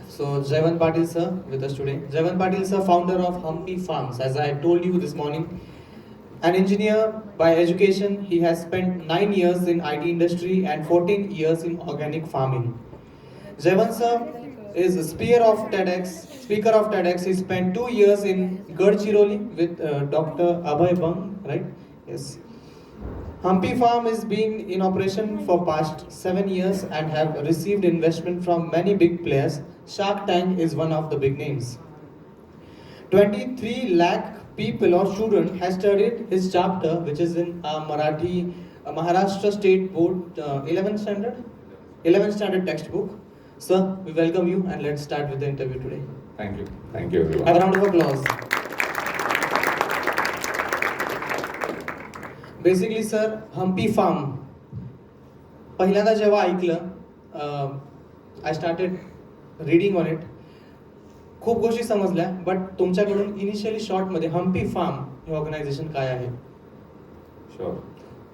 So Jaivan Patil sir with us today. Jaivan Patil sir, founder of Humpy Farms. As I told you this morning, an engineer by education, he has spent 9 years in IT industry and 14 years in organic farming. Jaivan sir is a speaker of TEDx. He spent 2 years in Gadchiroli with Dr. Abhay Bang, right? Yes. Humpy Farm has been in operation for past 7 years and have received investment from many big players. Shark Tank is one of the big names. 23 lakh people or student has studied his chapter, which is in Marathi Maharashtra State Board 11th standard textbook. Sir, we welcome you and let's start with the interview today. Thank you. Thank you, everyone. Have a round of applause. Basically sir, Humpy farm पहिल्यांदा जेव्हा ऐकलं, I started reading on it. खूप गोष्टी समजल्या, but तुमच्याकडून initially शॉर्टमध्ये Hampi form हे organisation काय आहे? Sure.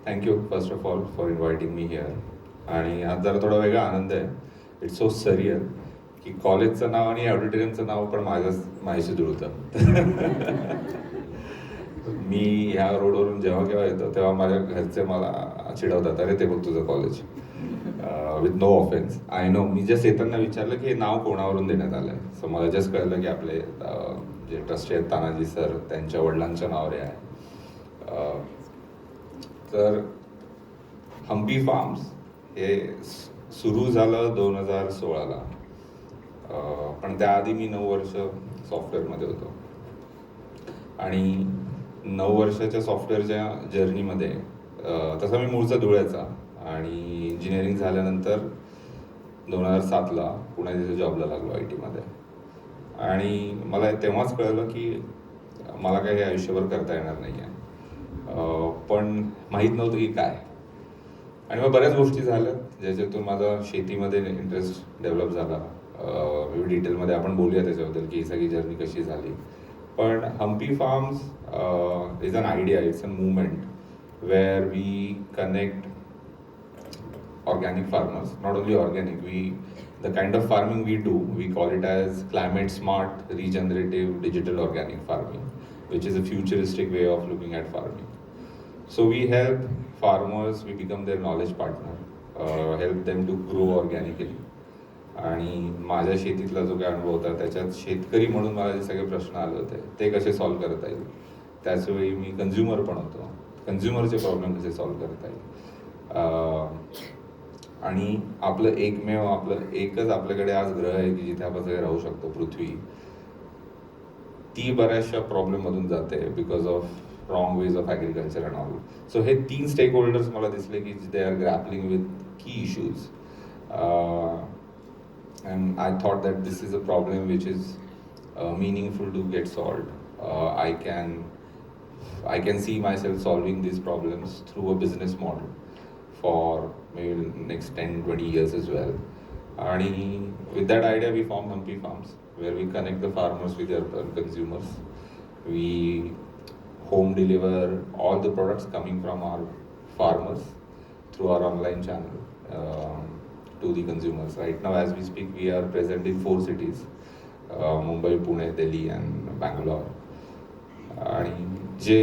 Thank you first of all for inviting me here. आणि आज जरा थोडा वेगळा आनंद आहे. इट्स सो सरियल की कॉलेजचं नाव आणि ऑडिटोरियमचं नाव पण माझ्याशी जुळतं. मी ह्या रोडवरून जेव्हा केव्हा येतो तेव्हा माझ्या घरचे मला चिडवतात, अरे ते बघ तुझं college. With no offence, I know. मी जस्ट येताना विचारलं की हे नाव कोणावरून देण्यात आलं आहे. सो मला जस्ट कळलं की आपले जे ट्रस्टी आहेत तानाजी सर, त्यांच्या वडिलांच्या नावावर आहे. तर हम्पी फार्म्स हे सुरू झालं 2016ला. पण त्याआधी मी 9 वर्ष सॉफ्टवेअरमध्ये होतो. आणि 9 वर्षाच्या सॉफ्टवेअरच्या जर्नीमध्ये तसा मी मूळचा धुळ्याचा, आणि इंजिनिअरिंग झाल्यानंतर 2007ला पुण्यात तिथे जॉबला लागलो आय टीमध्ये. आणि मला तेव्हाच कळलं की मला काही हे आयुष्यभर करता येणार नाही आहे. पण माहीत नव्हतं की काय. आणि मग बऱ्याच गोष्टी झाल्या ज्याच्यातून माझा शेतीमध्ये इंटरेस्ट डेव्हलप झाला. डिटेलमध्ये आपण बोलूया त्याच्याबद्दल की ही सगळी जर्नी कशी झाली. पण Humpy farms is an idea, it's a movement where we connect organic farmers, not only organic, the kind of farming we do, we call it as climate smart, regenerative, digital organic farming, which is a futuristic way of looking at farming. So we help farmers, we become their knowledge partner, help them to grow organically. आणि माझ्या शेतीतला जो काही अनुभव होता त्याच्यात शेतकरी म्हणून मला जे सगळे प्रश्न आले होते ते कसे सॉल्व्ह करता येईल. त्याचवेळी मी कन्झ्युमर पण होतो. कन्झ्युमरचे प्रॉब्लेम कसे सॉल्व्ह करता येईल. आणि आपलं एकच आपल्याकडे आज ग्रह आहे की जिथे आपण सगळे राहू शकतो, पृथ्वी. ती बऱ्याचशा प्रॉब्लेममधून जाते because of wrong ways of agriculture and all. So हे 3 स्टेक होल्डर्स मला दिसले की दे आर ग्रॅपलिंग विथ की issues. And I thought that this is a problem which is meaningful to get solved. I can see myself solving these problems through a business model for maybe next 10-20 years as well. And with that idea we formed Humpy Farms, where we connect the farmers with their consumers. We home deliver all the products coming from our farmers through our online channel to the consumers. Right now as we speak we are present in 4 cities, Mumbai, Pune, Delhi and Bangalore. And the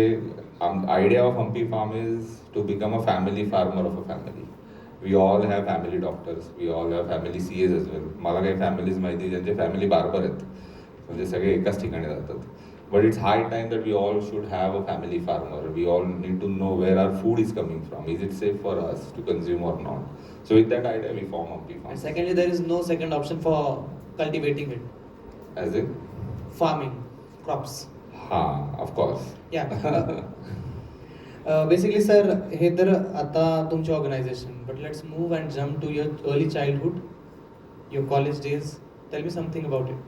idea of Humpy Farm is to become a family farmer of a family. We all have family doctors, we all have family CAs as well. मला काही families माहिती ज्यांचे family बार्बर आहेत, म्हणजे सगळे एकाच ठिकाणी जातात. But it's high time that we all should have a family farmer. We all need to know where our food is coming from. Is it safe for us to consume or not? So with that idea, we form Humpy Farm. And secondly, there is no second option for cultivating it. As in? Farming, crops. Of course. Yeah. Basically, sir, हे तर आता तुमचे organisation. But let's move and jump to your early childhood, your college days. Tell me something about it.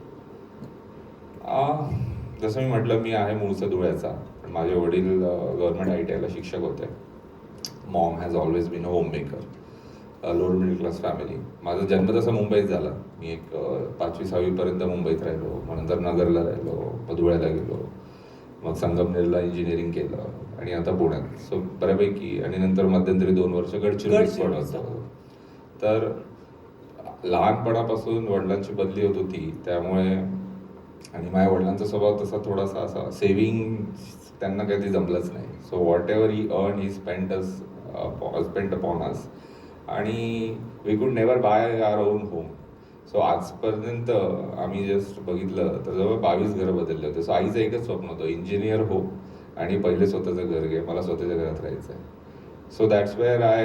जसं मी म्हटलं, मी आहे मूळचा धुळ्याचा, पण माझे वडील गव्हर्नमेंट ITIला शिक्षक होते. Maugham has always been a home maker. Lower middle class family. माझा जन्म तसा मुंबईत झाला. मी एक 5वी-6वी पर्यंत मुंबईत राहिलो. मग नंतर नगरला राहिलो, मग धुळ्याला गेलो, मग संगमनेरला इंजिनिअरिंग केलं आणि आता पुण्यात. सो बऱ्यापैकी. आणि नंतर मध्यंतरी 2 वर्ष गडचिरोलीत पण होतो. तर लहानपणापासून वडिलांची बदली होत होती, त्यामुळे आणि माझ्या वडिलांचा स्वभाव तसा थोडासा असा सेव्हिंग त्यांना कधी जमलंच नाही. So whatever he earn he spent upon us, आणि we could never buy our own home. So आजपर्यंत आम्ही जस्ट बघितलं तर जवळ 22 घरं बदलले होते. सो आईचं एकच स्वप्न होतं, इंजिनियर हो आणि पहिले स्वतःचं घर घे, मला स्वतःच्या घरात राहायचं आहे. So that's where I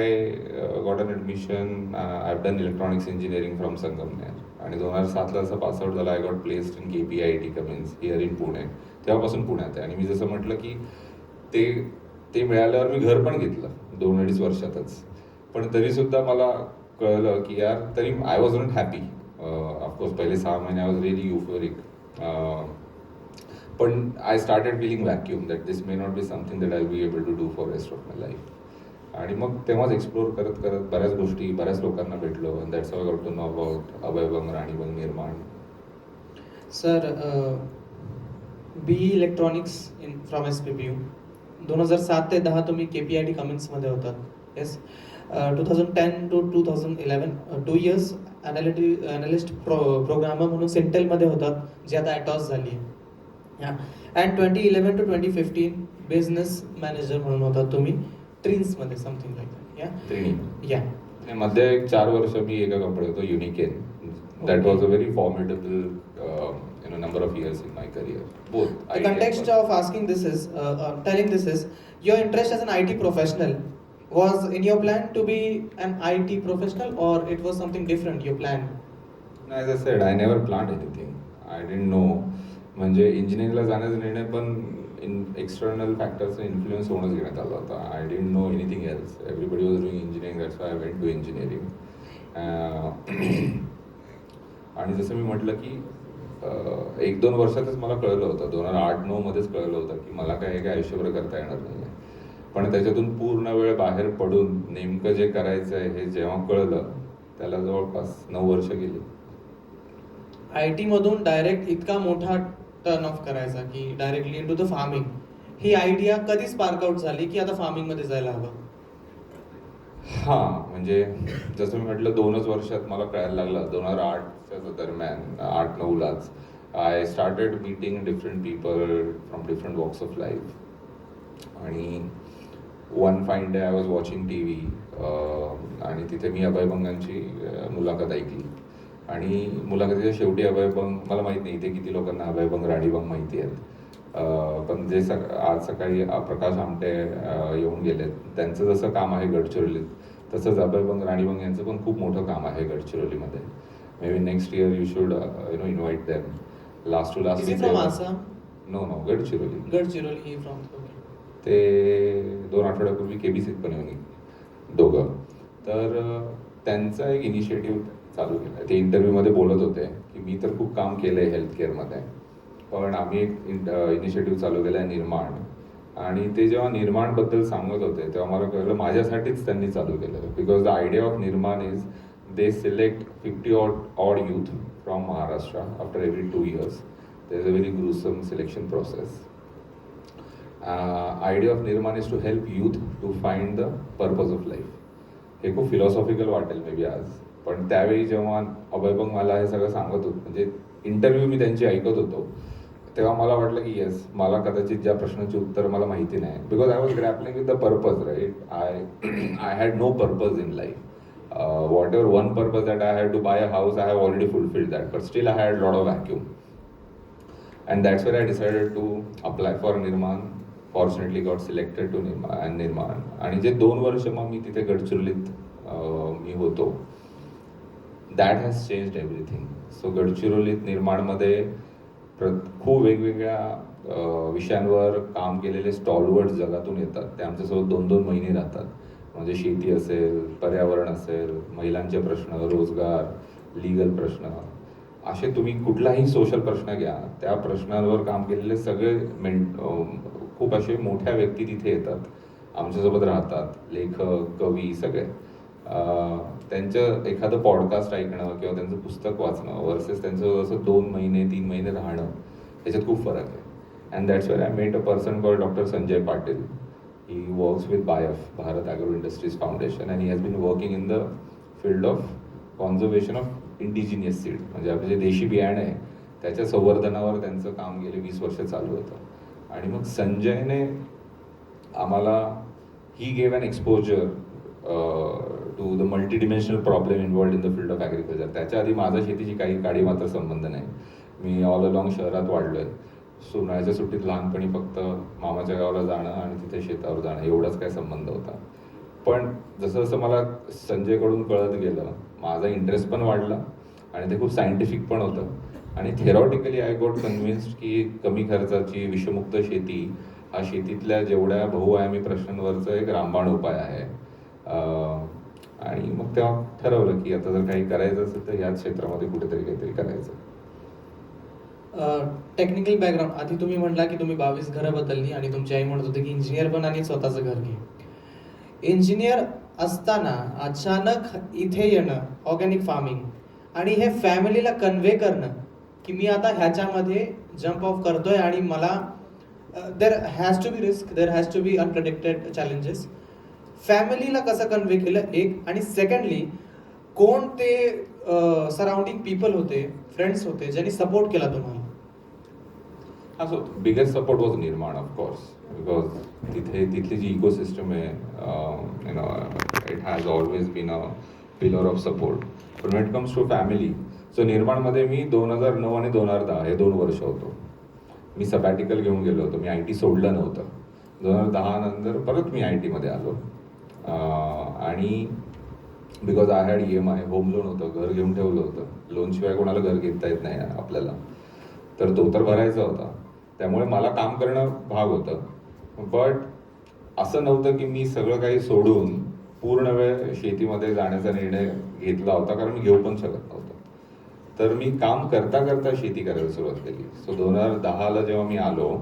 got an admission. I've done electronics engineering from Sangamner. आणि 2007ला जसं पासआउट झाला, I got placed in KPIT Cummins here in Pune. तेव्हापासून पुण्यात आहे. आणि मी जसं म्हटलं की ते मिळाल्यावर मी घर पण घेतलं 2-2.5 वर्षातच. पण तरीसुद्धा मला कळलं की यार तरी I was not happy. Of course पहिले 6 महिने आय वॉज रिअली युफोरिक. पण I started feeling vacuum that this may not be something that I will be able to do for rest of my life. आणि मग तेव्हाच explore करत करत बऱ्याच गोष्टी, बऱ्याच लोकांना भेटलो. And that's how I got to know about Abhay Bang, Rani Bang, Nirman. Sir, BE electronics from SPPU 2007 ते 10 तुम्ही KPIT कमिन्समध्ये होतात. Yes. 2010 to 2011 2 years analyst programmer म्हणून सिंटेलमध्ये होतात, जे आता ॲटॉस झाली आहे. अँड 2011 to 2015 बिझनेस मॅनेजर म्हणून होतात तुम्ही ट्रिन्समध्ये, समथिंग लाईक दॅट. त्रिणी. या आणि मध्ये एक 4 वर्ष मी एका कंपनीत होतो, युनिकेन. That was a very formidable number of years in my career. Both. The context of asking this is, telling this is, your interest as an IT professional was in your plan to be an IT professional, or it was something different you planned? As I said, I never planned anything. I didn't know. म्हणजे इंजिनिअरिंगला जाण्याचा निर्णय पण external फॅक्टर्सचा influence होऊनच घेण्यात आला होता. I didn't know anything else. Everybody was doing engineering, that's why I went to engineering. आणि जसं मी म्हटलं की 1-2 वर्षातच मला कळलं होतं, 2008-9 मध्येच कळलं होतं की मला काय आयुष्यभर करता येणार नाही. पण त्याच्यातून पूर्ण वेळ बाहेर पडून नेमकं जे करायचं आहे हे जेव्हा कळलं, त्याला जवळपास 9 वर्ष गेली. IT मधून डायरेक्ट इतका मोठा टर्न ऑफ करायचा की directly into the farming, he idea कधी स्पार्क आउट झाली की आता फार्मिंगमध्ये जायला हवं? हां, म्हणजे जसं मी म्हटलं 2च वर्षात मला कळायला लागलं. 2008च्या दरम्यान 8-9लाच I started meeting different people from different walks of life. आणि one fine day I was watching TV, आणि तिथे मी अभयभंगांची मुलाखत ऐकली. आणि मुलाखतीच्या शेवटी अभयभंग, मला माहीत नाही इथे किती लोकांना अभयभंग, राणीबंग माहिती आहेत, पण जे आज सकाळी प्रकाश आमटे येऊन गेलेत, त्यांचं जसं काम आहे गडचिरोलीत, तसंच अभयभंग, राणीबंग यांचं पण खूप मोठं काम आहे गडचिरोलीमध्ये. Maybe next year you should invite them. Last to last from Assam? No, Gadchiroli. Gadchiroli from. ते 2 आठवड्यापूर्वी KBCत पण येऊन दोघं. तर त्यांचा एक इनिशिएटिव्ह चालू केला. ते इंटरव्ह्यूमध्ये बोलत होते की मी तर खूप काम केलं आहे हेल्थकेअरमध्ये, पण आम्ही एक इनिशिएटिव्ह चालू केला आहे निर्माण. आणि ते जेव्हा निर्माणबद्दल सांगत होते तेव्हा मला कळलं माझ्यासाठीच त्यांनी चालू केलं. Because the idea of Nirman is they select 50 odd youth from Maharashtra after every 2 years. There is a very gruesome selection process. Idea of Nirman is to help youth to find the purpose of life. हे खूप philosophical वाटेल may be आज, पण त्यावेळी जेव्हा अभयभंग मला हे सगळं सांगत होतं, म्हणजे इंटरव्ह्यू मी त्यांची ऐकत होतो, तेव्हा मला वाटलं की येस, मला कदाचित ज्या प्रश्नाची उत्तर मला माहिती नाही. Because I was grappling with the purpose, right. I had no purpose in life. Whatever one purpose that I had to buy a house, I have already fulfilled that, but still I had lot of vacuum. And that's where I decided to apply for Nirman. Fortunately got selected to Nirman. आणि जे 2 वर्ष मग मी तिथे गडचिरोलीत मी होतो, that has changed everything. So गडचिरोलीत निर्माणमध्ये खूप वेगवेगळ्या विषयांवर काम केलेले स्टॉलवर्ड जगातून येतात. ते आमच्यासोबत 2-2 महिने राहतात. म्हणजे शेती असेल, पर्यावरण असेल, महिलांचे प्रश्न, रोजगार, लीगल प्रश्न, असे तुम्ही कुठलाही सोशल प्रश्न घ्या, त्या प्रश्नांवर काम केलेले सगळे खूप असे मोठ्या व्यक्ती तिथे येतात, आमच्यासोबत राहतात. लेखक, कवी, सगळे. त्यांचं एखादं पॉडकास्ट ऐकणं किंवा त्यांचं पुस्तक वाचणं वर्सेस त्यांचं असं 2 महिने 3 महिने राहणं, ह्याच्यात खूप फरक आहे. And that's where I met a person called doctor Sanjay Patil. He works with BIF, Bharat agro industries foundation, and he has been working in the field of conservation of indigenous seed, म्हणजे आपले जे देशी बियाणे आहे त्याच्या संवर्धनावर त्यांचं काम गेले 20 वर्ष चालू होतं. आणि मग संजयने आम्हाला ही gave an exposure to the multidimensional problem involved in the field of agriculture. त्याच्या आधी माझा शेतीची काही काडी मात्र संबंध नाही. मी ऑल अलॉंग शहरात वाढलो आहे. उन्हाळ्याच्या सुट्टीत लहानपणी फक्त मामाच्या गावाला जाणं आणि तिथे शेतावर जाणं एवढाच काय संबंध होता. पण जसं जसं मला संजयकडून कळत गेलं माझा इंटरेस्ट पण वाढला आणि ते खूप सायंटिफिक पण होतं. आणि थेरॉटिकली आय गॉट कन्व्हिन्स्ड की कमी खर्चाची विषमुक्त शेती हा शेतीतल्या जेवढ्या बहुआयामी प्रश्नांवरचा एक रामबाण उपाय आहे. आणि मग तेव्हा ठरवलं की आता जर काही करायचं असेल तर याच क्षेत्रामध्ये कुठेतरी काहीतरी करायचं. टेक्निकल बॅकग्राऊंड, आधी तुम्ही म्हटला की तुम्ही 22 घरं बदलली आणि तुमची आई म्हणत होती की इंजिनियर बन आणि स्वतःचं घर घे. इंजिनियर असताना अचानक इथे येणं ऑर्गॅनिक फार्मिंग आणि हे फॅमिलीला कन्व्हे करणं की मी आता ह्याच्यामध्ये जम्प ऑफ करतोय आणि मला there has to be risk, there has to be unpredicted challenges, फॅमिलीला कसं कन्व्हे केलं एक, आणि सेकंडली कोण ते सराउंडिंग पीपल होते, फ्रेंड्स होते ज्यांनी सपोर्ट केला तुम्हाला? So biggest support was Nirman of course, because तिथली जी इकोसिस्टम आहे it has always been a pillar of support. पण when it comes to family, so निर्माणमध्ये मी 2009 आणि 2010 हे 2 वर्ष होतो. मी सबॅटिकल घेऊन गेलो होतो. मी IT सोडलं नव्हतं. 2010 नंतर परत मी IT मध्ये आलो. आणि because I had EMI, home loan होतं, घर घेऊन ठेवलं होतं. लोनशिवाय कोणाला घर घेता येत नाही आपल्याला, तर तो तर भरायचा होता. त्यामुळे मला काम करणं भाग होतं. बट असं नव्हतं की मी सगळं काही सोडून पूर्ण वेळ शेतीमध्ये जाण्याचा निर्णय घेतला होता, कारण मी घेऊ पण शकत नव्हतो. तर मी काम करता करता शेती करायला सुरुवात केली. सो 2010ला जेव्हा मी आलो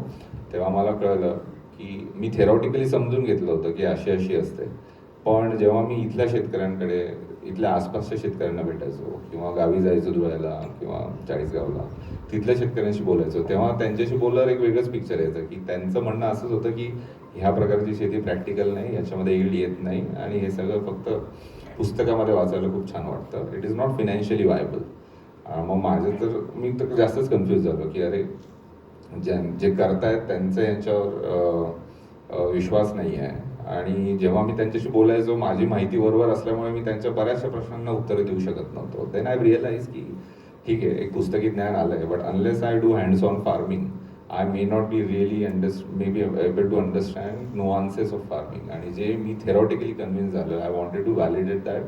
तेव्हा मला कळलं की मी थेरॉटिकली समजून घेतलं होतं की अशी अशी असते. पण जेव्हा मी इथल्या शेतकऱ्यांकडे, इथल्या आसपासच्या शेतकऱ्यांना भेटायचो किंवा गावी जायचो धुळ्याला किंवा चाळीसगावला, तिथल्या शेतकऱ्यांशी बोलायचो, तेव्हा त्यांच्याशी बोलल्यावर एक वेगळंच पिक्चर यायचं की त्यांचं म्हणणं असंच होतं की ह्या प्रकारची शेती प्रॅक्टिकल नाही, याच्यामध्ये यील्ड येत नाही आणि हे सगळं फक्त पुस्तकामध्ये वाचायला खूप छान वाटतं. It is not financially viable. मग मी तर जास्तच कन्फ्यूज झालो की अरे जे करतायत त्यांचं यांच्यावर विश्वास नाही आहे. आणि जेव्हा मी त्यांच्याशी बोलायचो माझी माहिती बरोबर असल्यामुळे मी त्यांच्या बऱ्याचशा प्रश्नांना उत्तरं देऊ शकत नव्हतो. देन आय रिअलाइज की ठीक आहे, एक पुस्तकी ज्ञान आलं आहे, but unless I do hands on farming I may not be really may be able to understand nuances of farming. आणि जे मी थेरॉटिकली कन्व्हिन्स झालं, I wanted to validate that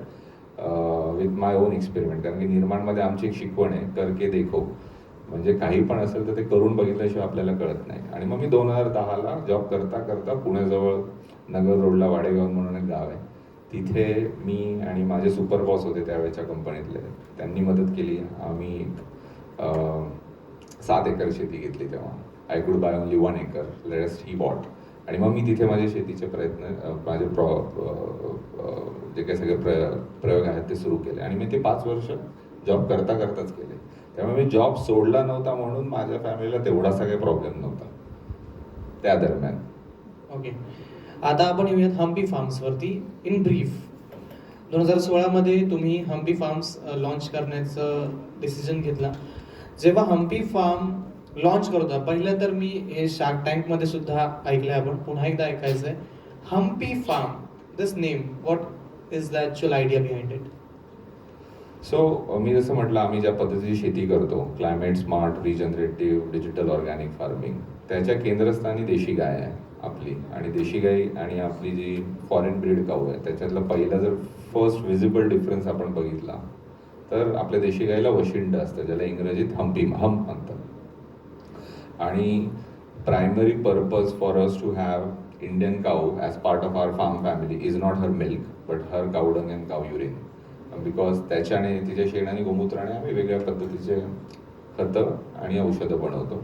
with my own experiment. कारण की निर्माणमध्ये आमची एक शिकवण आहे, करके देखो, म्हणजे काही पण असेल तर ते करून बघितल्याशिवाय आपल्याला कळत नाही. आणि मग मी 2010ला जॉब करता करता पुण्याजवळ नगर रोडला वाडेगाव म्हणून एक गाव आहे, तिथे मी आणि माझे सुपर बॉस होते त्यावेळेच्या कंपनीतले, त्यांनी मदत केली. आम्ही 7 एकर शेती घेतली तेव्हा. I could buy only 1 acre, rest he bought. आणि मग मी तिथे माझे शेतीचे प्रयत्न, माझे जे काही सगळे प्रयोग आहेत ते सुरू केले. आणि मी ते 5 वर्ष जॉब करता करताच केले. त्यामुळे मी जॉब सोडला नव्हता म्हणून माझ्या फॅमिलीला तेवढासा काही प्रॉब्लेम नव्हता त्या दरम्यान. ओके, आता आपण येऊयात हम्पी फार्म्सवरती इन ब्रीफ. 2016मध्ये तुम्ही हम्पी फार्म्स लॉन्च करण्याचं डिसिजन घेतला. जेव्हा हम्पी फार्म लॉन्च करत होता, पहिलं तर मी हे शार्क टँकमध्ये सुद्धा ऐकलंय, आपण पुन्हा एकदा ऐकायचं आहे. Humpy farm, this name, what is the actual idea behind it? So मी जसं म्हटलं, आम्ही ज्या पद्धतीची शेती करतो, climate smart, regenerative, digital organic farming, त्याच्या केंद्रस्थानी देशी गाय आहे आपली. आणि देशी गाय आणि आपली जी फॉरेन ब्रीड काऊ आहे त्याच्यातला पहिला जर फर्स्ट विजिबल डिफरन्स आपण बघितला तर आपल्या देशी गायीला वशिंड असतं, ज्याला इंग्रजीत हम्प म्हणतात. आणि primary purpose for us to have Indian cow as part of our farm family is not her milk but her cow dung and cow urine. Because त्याच्याने, तिच्या शेणाने, गोमूत्राने आम्ही वेगळ्या पद्धतीचे खतं आणि औषधं बनवतो.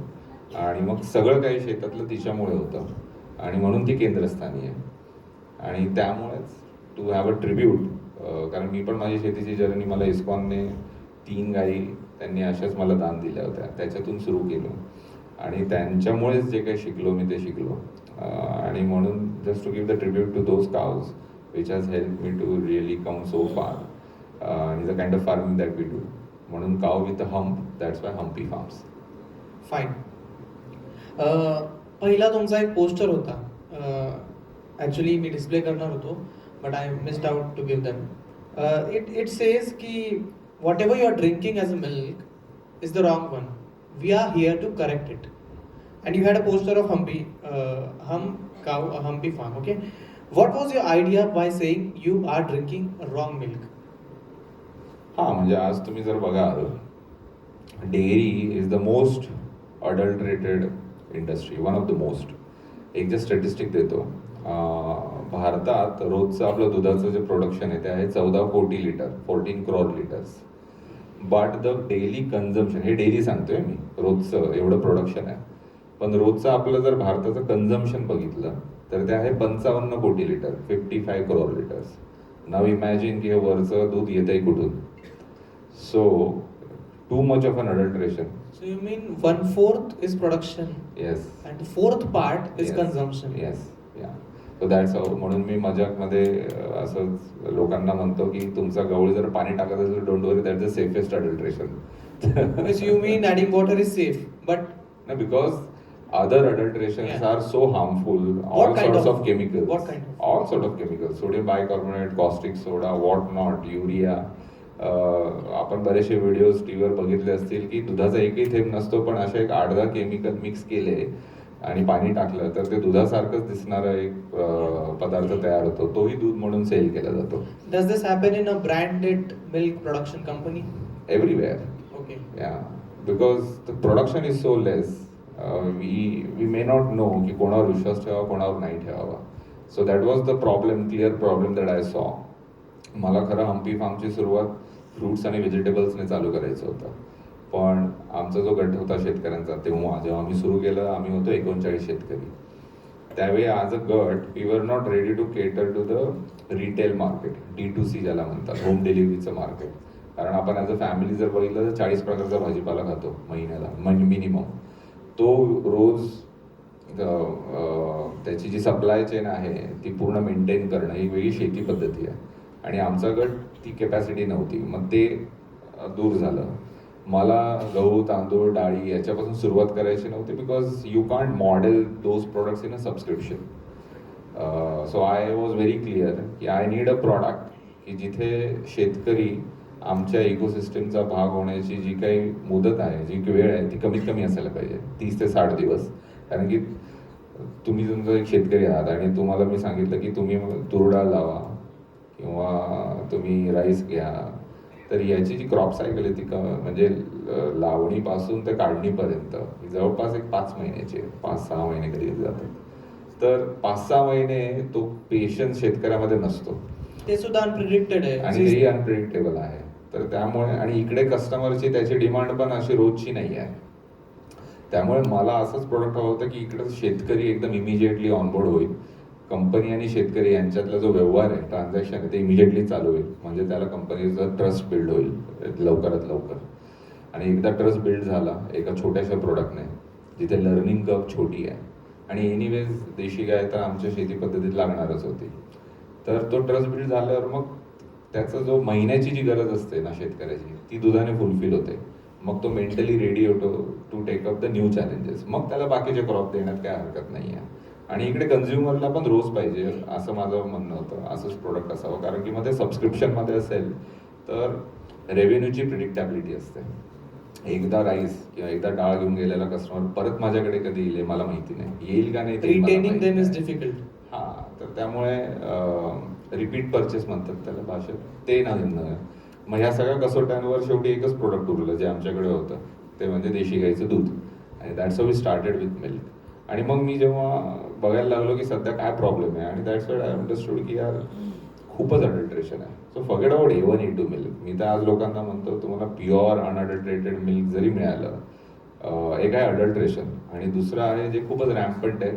आणि मग सगळं काही शेतातलं तिच्यामुळे होतं आणि म्हणून ती केंद्रस्थानी आहे. आणि त्यामुळेच टू हॅव अ ट्रिब्यूट, कारण मी पण माझी शेतीची जर्नी, मला इस्कॉनने 3 गायी त्यांनी अशाच मला दान दिल्या होत्या, त्याच्यातून सुरू केलं. आणि त्यांच्यामुळेच जे काही शिकलो मी ते शिकलो. आणि म्हणून just to give the tribute to those cows which has help me to really come so far. Is a kind of farming that we do. म्हणून cow with a hump, that's why humpy farms. Fine. पहिला तुमचा एक poster होता, actually मी display करणार होतो, but I missed out to give them. It says की whatever you are drinking as a milk is the wrong one. We are here to correct it. And you had a poster of Humpy Farm, okay? What was your idea by saying you are drinking wrong milk? हां, म्हणजे आज तुम्ही जर बघाल, dairy is the most adulterated industry, one of the most. एक जे statistic देतो, भारतात रोजचं आपलं दुधाचं जे प्रोडक्शन आहे ते आहे 14 कोटी litre, 14 crore litres. But the daily consumption, हे डेली सांगतोय मी, रोजचं एवढं प्रोडक्शन आहे, पण रोजचं आपलं जर भारताचं कन्झम्पशन बघितलं तर ते आहे 55 कोटी litre, 55 crore litres. Now imagine की हे वरचं दूध येतंय कुठून. So too much of an adulteration. So you mean 1/4 is production? Yes. And the fourth part is Yes. consumption? Yes. Yeah. So that's how. म्हणून मी मजाकमध्ये असंच लोकांना म्हणतो की तुमचा गवळ जर पाणी टाकत असेल, don't worry, that's the safest adulteration. Because you mean adding water is safe, but No, because other adulterations are so harmful. All sorts of chemicals. What kind of? All sort of chemicals. Sodium bicarbonate, caustic soda, what not, urea. आपण बरेचसे videos टीव्हीवर बघितले असतील की दुधाचा एकही थेंब नसतो, पण असे एक 8-10 केमिकल मिक्स केले आणि पाणी टाकलं तर ते दुधासारखंच दिसणारा एक पदार्थ तयार होतो. तोही दूध म्हणून सेल केला जातो. Does this happen in a branded milk production company? Everywhere. Okay. Yeah, because the production is so less. We may not know की कोणावर विश्वास ठेवावा, कोणावर नाही ठेवावा. So that was the problem, clear problem that I saw. मला खरं हम्पी फार्मची सुरुवात फ्रुट्स आणि व्हेजिटेबल्सने चालू करायचं होतं, पण आमचा जो गट होता शेतकऱ्यांचा तेव्हा जेव्हा आम्ही सुरू केलं, आम्ही होतो 39 शेतकरी. त्यावेळी as a gut we were not ready to cater to the retail market, D2C ज्याला म्हणतात, होम डिलिव्हरीचं मार्केट. कारण आपण ॲज अ फॅमिली जर बघितलं तर 40 प्रकारचा भाजीपाला खातो महिन्याला, म्हणजे मिनिमम. तो रोज त्याची जी सप्लाय चेन आहे ती पूर्ण मेंटेन करणं ही वेगळी शेती पद्धती आहे, आणि आमचा गट ती कॅपॅसिटी नव्हती. मग ते दूर झालं. मला गहू, तांदूळ, डाळी याच्यापासून सुरुवात करायची नव्हती, because you can't model those products in a subscription. So I was very clear की आय नीड अ प्रॉडक्ट की जिथे शेतकरी आमच्या इकोसिस्टमचा भाग होण्याची जी काही मुदत आहे, जी वेळ आहे, ती कमीत कमी असायला पाहिजे, 30 ते 60 दिवस. कारण की तुम्ही तुमचा एक शेतकरी आहात आणि तुम्हाला मी सांगितलं की तुम्ही तूर डाळ लावा किंवा तुम्ही राईस घ्या, तर याची जी क्रॉप सायकल आहे ती म्हणजे लावणीपासून ते काढणीपर्यंत जवळपास एक 5 महिन्याची, 5-6 महिने कधी जातात. तर 5-6 महिने तो पेशन्स शेतकऱ्यामध्ये नसतो, ते सुद्धा अनप्रिडिक्टेड आहे आणि तेही अनप्रिडिक्टेबल आहे. तर त्यामुळे, आणि इकडे कस्टमरची त्याची डिमांड पण अशी रोजची नाही आहे. त्यामुळे मला असंच प्रोडक्ट हवं होतं की इकडे शेतकरी एकदम इमिजिएटली ऑनबोर्ड होईल, कंपनी आणि शेतकरी यांच्यातला जो व्यवहार आहे, ट्रान्झॅक्शन आहे, ते इमिजिएटली चालू होईल, म्हणजे त्याला कंपनीचा ट्रस्ट बिल्ड होईल लवकरात लवकर. आणि एकदा ट्रस्ट बिल्ड झाला एका छोट्याशा प्रोडक्टने, जिथे लर्निंग कर्व छोटी आहे, आणि एनिवेज देशी गाय तर आमच्या शेती पद्धतीत लागणारच होती, तर तो ट्रस्ट बिल्ड झाल्यावर मग त्याचा जो महिन्याची जी गरज असते ना शेतकऱ्याची, ती दुधाने फुलफिल होते. मग तो मेंटली रेडी होतो to take up the new challenges. मग त्याला बाकीचे क्रॉप देण्यात काय हरकत नाही आहे. आणि इकडे कन्झ्युमरला पण रोज पाहिजे असं माझं म्हणणं होतं, असंच प्रोडक्ट असावं. कारण की मग ते सबस्क्रिप्शनमध्ये असेल तर रेव्हेन्यूची प्रिडिक्टॅबिलिटी असते. एकदा राईस किंवा एकदा डाळ घेऊन गेलेला कस्टमर परत माझ्याकडे कधी येईल मला माहिती नाही, येईल का नाही, रिटेनिंग देम इज डिफिकल्ट. हां, तर त्यामुळे रिपीट परचेस म्हणतात त्याला भाषेत, ते नाही. मग ह्या सगळ्या कसोट्यांवर शेवटी एकच प्रोडक्ट उरलं जे आमच्याकडे होतं, ते म्हणजे देशी गाईचं दूध. आणि that's how we started with milk. आणि मग मी जेव्हा बघायला लागलो की सध्या काय प्रॉब्लेम आहे, आणि दॅट्स व्हाय आय अंडरस्टूड की यार खूपच अडल्ट्रेशन आहे. So forget about A1 A2 milk. मी तर आज लोकांना म्हणतो तुम्हाला प्युअर अनअडल्ट्रेटेड मिल्क जरी मिळालं, एक आहे अडल्ट्रेशन, आणि दुसरं आहे जे खूपच रॅम्पंट आहे,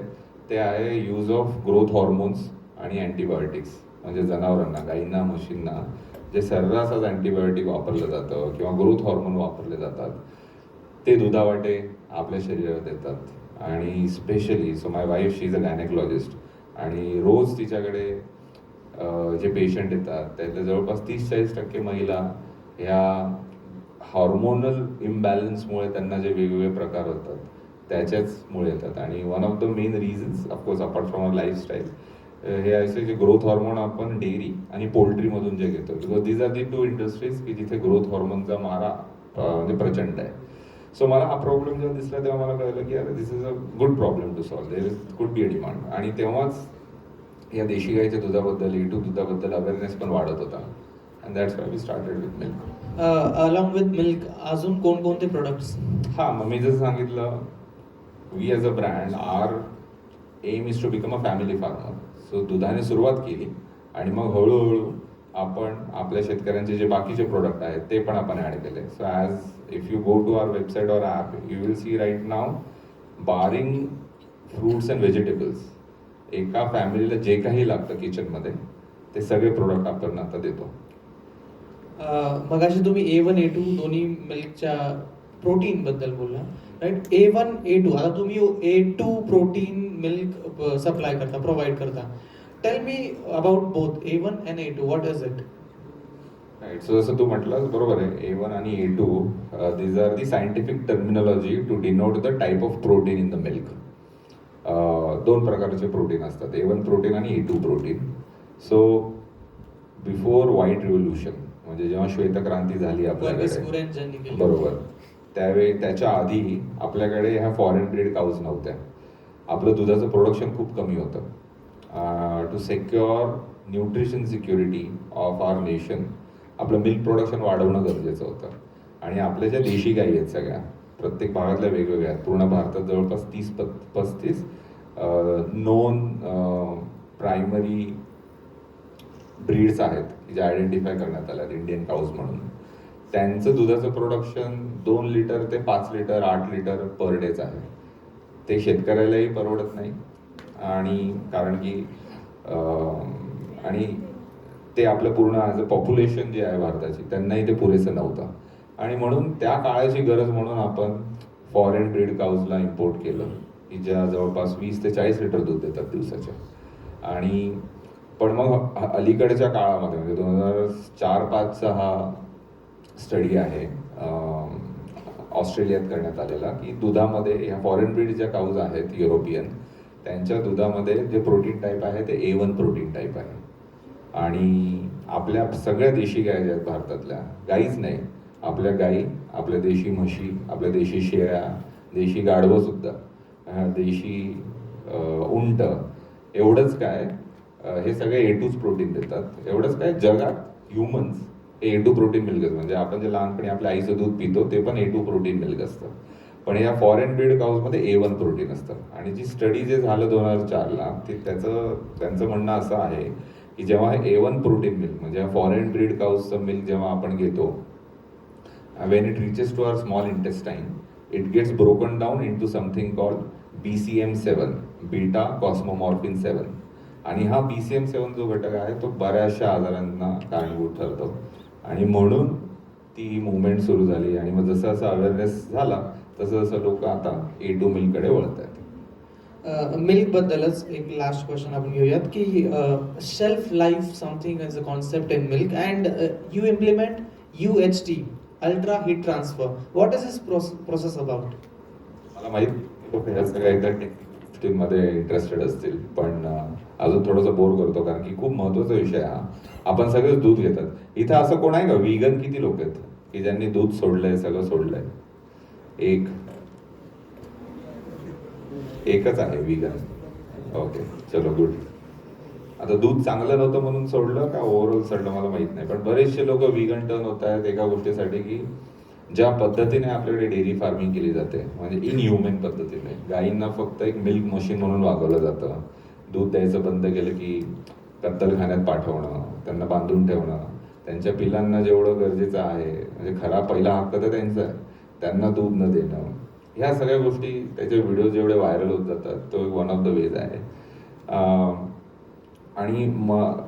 ते आहे यूज ऑफ ग्रोथ हॉर्मोन्स आणि अँटीबायोटिक्स. म्हणजे जनावरांना, गाईंना, म्हशींना जे सर्रासच अँटीबायोटिक वापरलं जातं किंवा ग्रोथ हॉर्मोन वापरले जातात, ते दुधावाटे आपल्या शरीरात येतात. आणि specially so my wife she is a gynaecologist, आणि रोज तिच्याकडे जे पेशंट येतात त्यातले जवळपास 30-40% महिला ह्या हॉर्मोनल इम्बॅलन्समुळे त्यांना जे वेगवेगळे प्रकार होतात त्याच्याचमुळे येतात. आणि one of the main reasons of course apart from our lifestyle हे असे जे ग्रोथ हॉर्मोन आपण डेअरी आणि पोल्ट्रीमधून जे घेतो, because these are the two industries की जिथे ग्रोथ हॉर्मोनचा मारा म्हणजे प्रचंड आहे. सो मला हा प्रॉब्लेम जेव्हा दिसला तेव्हा मला कळलं की अरे this is a good problem to solve, there is could be a demand. आणि तेव्हाच या देशी गाईच्या दुधाबद्दल A2 दुधाबद्दल अवेअरनेस पण वाढत होता. And that's why we started with milk. Along with milk अजून कोणकोणते प्रोडक्ट्स? हां, मग मी जसं सांगितलं, we as a brand are aim is to become a family farmer. So दुधाने सुरुवात केली आणि मग हळूहळू आपण आपल्या शेतकऱ्यांचे जे बाकीचे प्रोडक्ट आहेत ते पण आपण ॲड केले. So as if you go to our website or app you will see right now barring fruits and vegetables, एका फॅमिलीला जे काही लागतं किचनमध्ये ते सगळे प्रोडक्ट आपण आता देतो. मगाशी तुम्ही A1 A2 दोन्ही मिल्कच्या प्रोटीन बद्दल बोलला, राईट? A1 A2, आता तुम्ही A2 प्रोटीन मिल्क सप्लाय करता, प्रोव्हाइड करता. Tell me about both A1 and A2, what is it? Right. So जसं तू म्हटलं बरोबर आहे, A1 आणि A2 these are the scientific terminology to denote the type of protein in the milk. दोन प्रकारचे प्रोटीन असतात, A1 प्रोटीन आणि A2 protein. So before white revolution, म्हणजे जेव्हा श्वेतक्रांती झाली आपल्याकडे, बरोबर, त्यावेळी त्याच्या आधी आपल्याकडे ह्या फॉरेन ब्रीड काऊज नव्हत्या. आपलं दुधाचं प्रोडक्शन खूप कमी होतं. To secure nutrition security of our nation आपलं मिल्क प्रोडक्शन वाढवणं गरजेचं होतं. आणि आपल्या ज्या देशी गायी आहेत सगळ्या प्रत्येक भागातल्या वेगवेगळ्या आहेत, पूर्ण भारतात जवळपास 30-35 नोन प्रायमरी ब्रीड्स आहेत जे आयडेंटिफाय करण्यात आल्या इंडियन काऊज म्हणून. त्यांचं दुधाचं प्रोडक्शन 2 लिटर ते 5 लिटर 8 लिटर पर डेच आहे. ते शेतकऱ्यालाही परवडत नाही आणि कारण की आणि ते आपलं पूर्ण ॲज अ पॉप्युलेशन जे आहे भारताची त्यांनाही ते पुरेसं नव्हतं. आणि म्हणून त्या काळाची गरज म्हणून आपण फॉरेन ब्रीड काऊजला इम्पोर्ट केलं की ज्या जवळपास 20 ते 40 लिटर दूध देतात दिवसाच्या. आणि पण मग अलीकडच्या काळामध्ये म्हणजे 2004-05चा हा स्टडी आहे ऑस्ट्रेलियात करण्यात आलेला की दुधामध्ये ह्या फॉरेन ब्रीड ज्या काऊज आहेत युरोपियन, त्यांच्या दुधामध्ये जे प्रोटीन टाईप आहे ते A1 प्रोटीन टाईप आहे. आणि आपल्या सगळ्या देशी गाय ज्या आहेत भारतातल्या, गाईच नाही, आपल्या गाई, आपल्या देशी म्हशी, आपल्या देशी शेळ्या, देशी गाढवंसुद्धा, देशी उंट, एवढंच काय हे सगळे A2च प्रोटीन देतात. एवढंच काय जगात ह्युमन्स A2 प्रोटीन मिल्क, म्हणजे आपण जे लहानपणी आपल्या आईचं दूध पितो ते पण A2 प्रोटीन मिल्क असतं. पण या फॉरेन ब्रीड काऊजमध्ये A1 प्रोटीन असतं. आणि जी स्टडी जे झालं 2004ला ते त्यांचं म्हणणं असं आहे की जेव्हा A1 प्रोटीन मिल्क म्हणजे फॉरेन ब्रीड काऊजचं मिल्क जेव्हा आपण घेतो, when it reaches to our small intestine it gets broken down in to something called BCM7, beta casomorphin 7. आणि हा BCM7 जो घटक आहे तो बऱ्याचशा आजारांना कारणीभूत ठरतो. आणि म्हणून ती मुवमेंट सुरू झाली. आणि मग जसं असं अवेअरनेस झाला तसं जसं लोक आता A2 मिल्ककडे वळत आहेत. मिल्क बद्दलच एक लास्ट क्वेश्चन आपण घेऊयात की shelf life something as a concept in milk and you implement UHT, ultra heat transfer. What is this process about? मला माहीत लोक ह्या सगळ्या एकदा गोष्टींमध्ये इंटरेस्टेड असतील, पण अजून थोडंसं बोर करतो कारण की खूप महत्त्वाचा विषय हा. आपण सगळेच दूध घेतात. इथं असं कोण आहे का व्हीगन? किती लोक आहेत की ज्यांनी दूध सोडलंय, सगळं सोडलंय? एकच आहे व्हीगन. ओके, चलो गुड. आता दूध चांगलं नव्हतं म्हणून सोडलं का ओव्हरऑल सोडलं मला माहित नाही, पण बरेचसे लोक व्हीगन टर्न होत आहेत एका गोष्टीसाठी की ज्या पद्धतीने आपल्याकडे डेअरी फार्मिंग केली जाते म्हणजे इनह्युमन पद्धतीने, गायींना फक्त एक मिल्क मशीन म्हणून वागवलं जातं. दूध द्यायचं बंद केलं की कत्तलखान्यात पाठवणं, त्यांना बांधून ठेवणं, त्यांच्या पिलांना जेवढं गरजेचं आहे म्हणजे खरा पहिला हक्क तर त्यांचा आहे, त्यांना दूध न देणं, ह्या सगळ्या गोष्टी त्याचे व्हिडिओ जेवढे व्हायरल होत जातात तो एक वन ऑफ द वेज आहे. आणि मग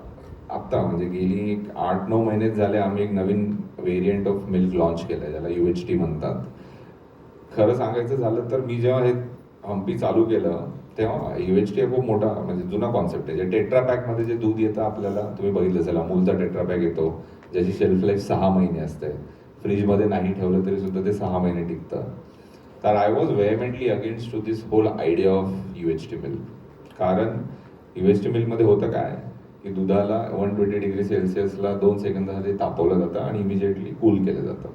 आत्ता म्हणजे गेली 8-9 महिनेच झाले आम्ही एक नवीन व्हेरियंट ऑफ मिल्क लॉन्च केलं आहे ज्याला UHT म्हणतात. खरं सांगायचं झालं तर मी जेव्हा हे हम्पी चालू केलं तेव्हा UHT खूप मोठा म्हणजे जुना कॉन्सेप्ट आहे. जे टेट्रा पॅकमध्ये जे दूध येतं आपल्याला, तुम्ही बघितलं असेल अमूलचा टेट्रा पॅक येतो, ज्याची शेल्फ लाईफ 6 महिने असते. फ्रीजमध्ये नाही ठेवलं तरी सुद्धा ते 6 महिने टिकतं. तर I was vehemently against to this whole idea of UHT milk. कारण UHT मिल्कमध्ये होतं काय की दुधाला 120 डिग्री सेल्सिअसला 2 सेकंदासाठी तापवलं जातं आणि इमिजिएटली कूल केलं जातं.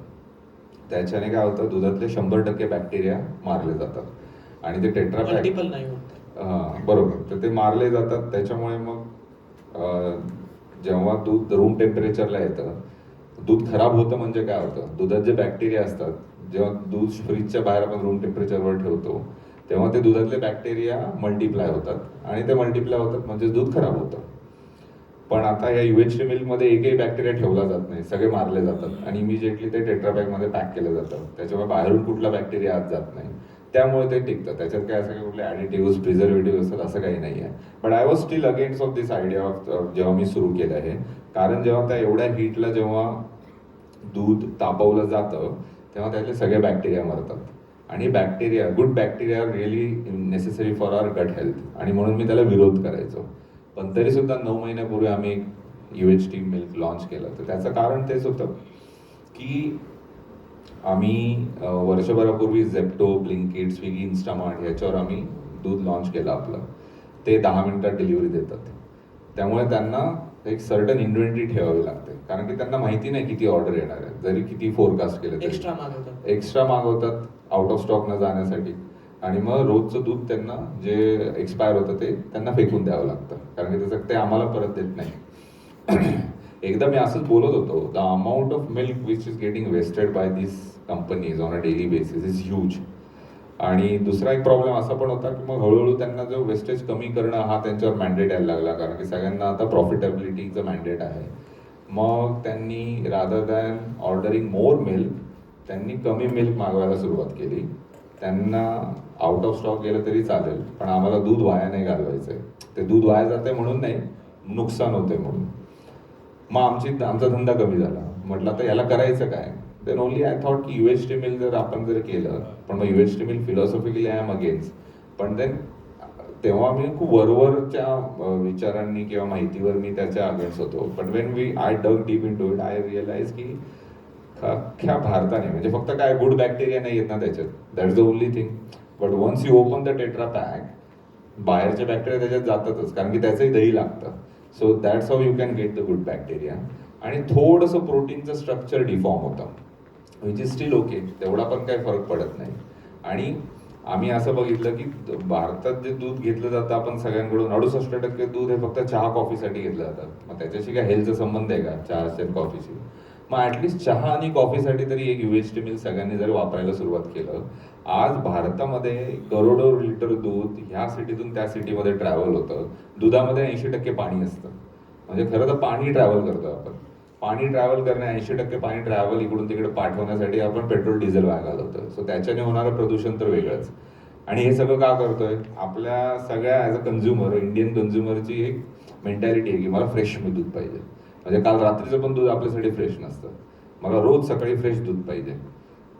त्याच्याने काय होतं, दुधातले 100% बॅक्टेरिया मारले जातात आणि ते टेट्रा पॅक मल्टिपल नाही होत. बरोबर, तर ते मारले जातात. त्याच्यामुळे मग जेव्हा दूध रूम टेम्परेचरला येतं, दूध खराब होतं म्हणजे काय होतं, दुधात जे बॅक्टेरिया असतात, जेव्हा दूध फ्रीजच्या बाहेर आपण रूम टेम्परेचरवर ठेवतो तेव्हा ते दुधातले बॅक्टेरिया मल्टिप्लाय होतात आणि ते मल्टिप्लाय होतात म्हणजे दूध खराब होतं. पण आता या UHT मिल्कमध्ये एकही बॅक्टेरिया ठेवला जात नाही, सगळे मारले जातात आणि इमिजिएटली ते टेट्रा पॅकमध्ये पॅक केलं जातं. त्याच्यामुळे बाहेरून कुठला बॅक्टेरिया आत जात नाही, त्यामुळे ते टिकतं. त्याच्यात काय असं काही कुठले ॲडिटिव्ह प्रिझर्वेटिव्ह असतात असं काही नाही आहे. But I was steel against of this idea of जेव्हा मी सुरू केलं आहे. कारण जेव्हा त्या एवढ्या हीटला जेव्हा दूध तापवलं जातं तेव्हा त्यातले सगळे बॅक्टेरिया मरतात आणि bacteria, good bacteria are really necessary for our gut health आणि म्हणून मी त्याला विरोध करायचो. पण तरी सुद्धा 9 महिन्यापूर्वी आम्ही एक UHT मिल्क लॉन्च केलं. तर त्याचं कारण तेच होतं की आम्ही वर्षभरापूर्वी झेप्टो, ब्लिंकिट, स्विगी, इन्स्टामार्ट ह्याच्यावर आम्ही दूध लॉन्च केलं आपलं. ते 10 मिनिटात डिलिव्हरी देतात. त्यामुळे त्यांना एक सर्टन इन्व्हेंटरी ठेवावी लागते, कारण की त्यांना माहिती नाही किती ऑर्डर येणार आहे. जरी किती फोरकास्ट केलं तरी एक्स्ट्रा मागवतात आउट ऑफ स्टॉक न जाण्यासाठी. आणि मग रोजचं दूध त्यांना जे एक्सपायर होतं ते त्यांना फेकून द्यावं लागतं, कारण की त्याचं ते आम्हाला परत देत नाही. एकदा मी असंच बोलत होतो, the amount of milk which is getting wasted by this companies on a daily basis is huge. आणि दुसरा एक प्रॉब्लेम असा पण होता की मग हळूहळू त्यांना जो वेस्टेज कमी करणं हा त्यांच्यावर मॅन्डेट यायला लागला, कारण की सगळ्यांना आता प्रॉफिटेबिलिटीचं मॅन्डेट आहे. मग त्यांनी रादर दॅन ऑर्डरिंग मोर मिल्क त्यांनी कमी मिल्क मागवायला सुरुवात केली. त्यांना आउट ऑफ स्टॉक गेलं तरी चालेल, पण आम्हाला दूध वाया नाही घालवायचंय. ते दूध वाया जाते म्हणून नाही, नुकसान होते म्हणून. मग आमचा धंदा कमी झाला. म्हटलं आता याला करायचं काय. देन ओनली आय थॉट की UHT मिल्क जर आपण जर केलं, पण मग UHT milk philosophically I am against. पण देन तेव्हा मी खूप वरवरच्या विचारांनी किंवा माहितीवर मी त्याच्या अगेन्स्ट होतो. But when I dug deep into it I realise की अख्ख्या भारताने म्हणजे फक्त काय गुड बॅक्टेरिया नाही येत ना त्याच्यात, that is the only thing. But once you open the tetra pack, बाहेरचे बॅक्टेरिया त्याच्यात जातातच, कारण की त्याचंही दही लागतं. So that's how you can get the good bacteria. आणि थोडंसं प्रोटीनचं स्ट्रक्चर डिफॉर्म होतं, विच इज स्टील ओके, तेवढा पण काही फरक पडत नाही. आणि आम्ही असं बघितलं की भारतात जे दूध घेतलं जातं आपण सगळ्यांकडून 68% दूध हे फक्त चहा कॉफीसाठी घेतलं जातं. मग त्याच्याशी काय हेल्थचा संबंध आहे का चहाशी आणि कॉफीशी. मग ॲटलिस्ट चहा आणि कॉफीसाठी तरी एक UHT मिल्क सगळ्यांनी जर वापरायला सुरुवात केलं. आज भारतामध्ये करोडो लिटर दूध ह्या सिटीतून त्या सिटीमध्ये ट्रॅव्हल होतं. दुधामध्ये 80% पाणी असतं. म्हणजे खरं तर पाणी ट्रॅव्हल करतो आपण. पाणी ट्रॅव्हल करणे 80% पाणी ट्रॅव्हल इकडून तिकडे पाठवण्यासाठी आपण पेट्रोल डिझेल वाया घालवतो. सो त्याच्याने होणारं प्रदूषण तर वेगळंच. आणि हे सगळं का करतोय, आपल्या सगळ्या ॲज अ कन्झ्युमर, इंडियन कन्झ्युमरची एक मेंटॅलिटी आहे की मला फ्रेश दूध पाहिजे. म्हणजे काल रात्रीचं पण दूध आपल्यासाठी फ्रेश नसतं, मला रोज सकाळी फ्रेश दूध पाहिजे.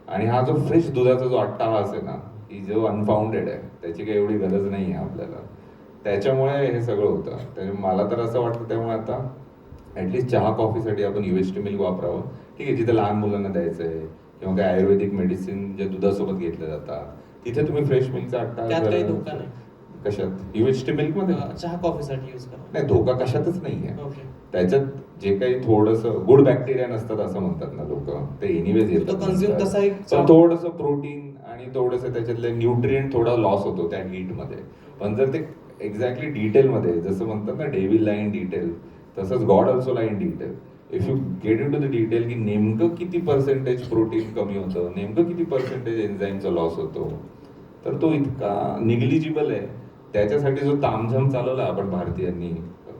आणि हा जो फ्रेश दुधाचा जो अट्टाहास आहे ना, की जो अनफाउंडेड आहे, त्याची काही एवढी गरज नाही आहे आपल्याला. त्याच्यामुळे हे सगळं होतं. त्यामुळे मला तर असं वाटतं, त्यामुळे आता ॲटलिस्ट चहा कॉफीसाठी आपण UHT मिल्क वापरावं. ठीक आहे, जिथे लहान मुलांना द्यायचं आहे किंवा काही आयुर्वेदिक मेडिसिन जे दुधासोबत घेतलं जातात, तिथे तुम्ही फ्रेश मिल्कचा त्यात काही धोका नाही. कशात UHT मिल्कमध्ये चहा कॉफीसाठी यूज करा. नाही, धोका कशातच नाही आहे. त्याच्यात जे काही थोडंसं गुड बॅक्टेरिया नसतात असं म्हणतात ना लोक, ते एनिवेज येतात. थोडंसं प्रोटीन आणि थोडंसं त्याच्यातले न्यूट्रिएंट थोडा लॉस होतो त्या हीटमध्ये. पण जर ते एक्झॅक्टली डिटेलमध्ये, जसं म्हणतात ना डेव्हिल ला इन डिटेल, तसंच गॉड ऑल्सो ला in detail. If you get into the detail की नेमकं किती पर्सेंटेज प्रोटीन कमी होतं, नेमकं किती पर्सेंटेज एन्झाईमचा लॉस होतो, तर तो इतका निग्लिजिबल आहे. त्याच्यासाठी जो तामझाम चालवला आपण भारतीयांनी,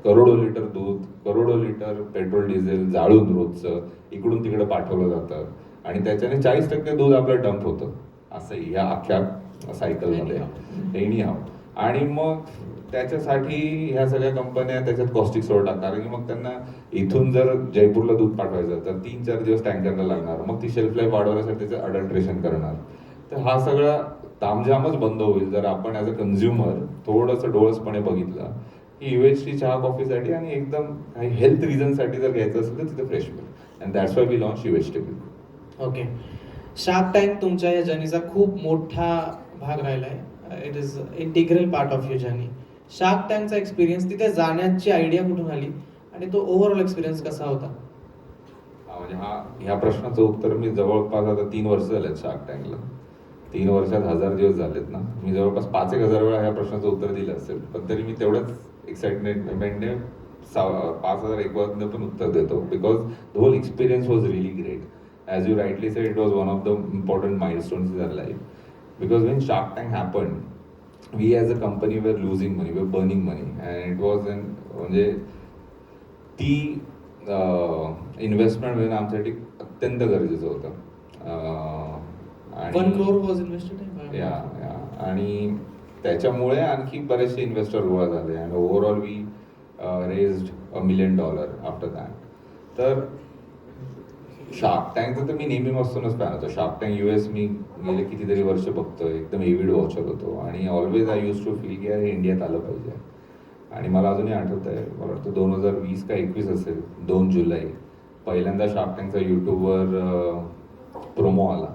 करोडो लिटर दूध, करोडो लिटर पेट्रोल डिझेल जाळून रोजचं इकडून तिकडे पाठवलं जातं आणि त्याच्याने 40% दूध आपलं डंप होतं असं या अख्ख्या सायकलमध्ये एनी हाव. आणि मग त्याच्यासाठी ह्या सगळ्या कंपन्या त्याच्यात कॉस्टिक सोडतात, कारण की मग त्यांना इथून जर जयपूरला दूध पाठवायचं तर 3-4 दिवस टँकरला लागणार. मग ती शेल्फ लाईफ वाढवण्यासाठी त्याचं अडल्ट्रेशन करणार. तर हा सगळा तामझामच बंद होईल जर आपण ॲज अ कन्झ्युमर थोडंसं डोळसपणे बघितलं की युएचटी चहा कॉफीसाठी आणि एकदम काही हेल्थ रिझनसाठी जर घ्यायचं असेल तर तिथे फ्रेश मिळेल and that's why we launch UHT milk. Okay. Shark tank तुमच्या या जर्नीचा खूप मोठा भाग राहिला आहे. It is integral part of your journey. Shark टँकचा एक्सपिरियन्स, तिथे जाण्याची आयडिया कुठून आली आणि तो ओव्हरऑल एक्सपिरियन्स कसा होता? म्हणजे ह्या प्रश्नाचं उत्तर मी जवळपास आता 3 वर्ष झालेत शार्क टँकला. 3 वर्षात 1000 दिवस झालेत ना. मी जवळपास 5,000 वेळा ह्या प्रश्नाचं उत्तर दिलं असेल, पण तरी मी तेवढंच एक्साइटमेंटने 5,001 पण उत्तर देतो because the whole experience was really great. As you rightly said, it was one of the important milestones in our life because when Shark Tank happen we as a company we are losing money, we are burning money and it was म्हणजे ती investment मिळणं आमच्यासाठी अत्यंत गरजेचं होतं. 1 crore was invested. या आणि त्याच्यामुळे आणखी बरेचसे इन्व्हेस्टर गोळा झाले आणि overall we raised $1 million after that. तर शार्क टँकचं तर मी नेहमीपासूनच फॅन होतो. शार्क टँक US मी गेले कितीतरी वर्ष बघतोय, एकदम एव्हिड वॉचर होतो आणि always I use to feel की अरे इंडियात आलं पाहिजे. आणि मला अजूनही आठवत आहे, मला वाटतं 2020 का 21 असेल, 2 जुलै पहिल्यांदा शार्क टँकचा यूट्यूबवर प्रोमो आला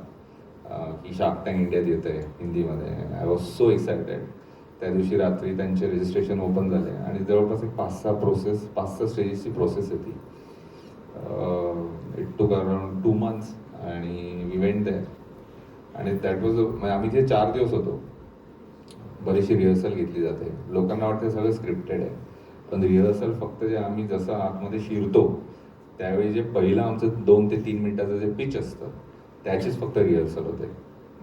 की शार्क टँक इंडियात येत आहे हिंदीमध्ये. I was so excited. त्या दिवशी रात्री त्यांचे रजिस्ट्रेशन ओपन झाले आणि जवळपास एक 5-6 स्टेजेसची प्रोसेस होती. इट टूक अराउंड 2 months आणि वी वेंट देअर आणि दॅट वॉज आम्ही जे 4 दिवस होतो, बरीचशी रिहर्सल घेतली जाते. लोकांना वाटतं सगळं स्क्रिप्टेड आहे, पण रिहर्सल फक्त जे आम्ही जसं आतमध्ये शिरतो त्यावेळी जे पहिलं आमचं 2 ते 3 मिनिटाचं जे पिच असतं त्याचीच फक्त रिहर्सल होते.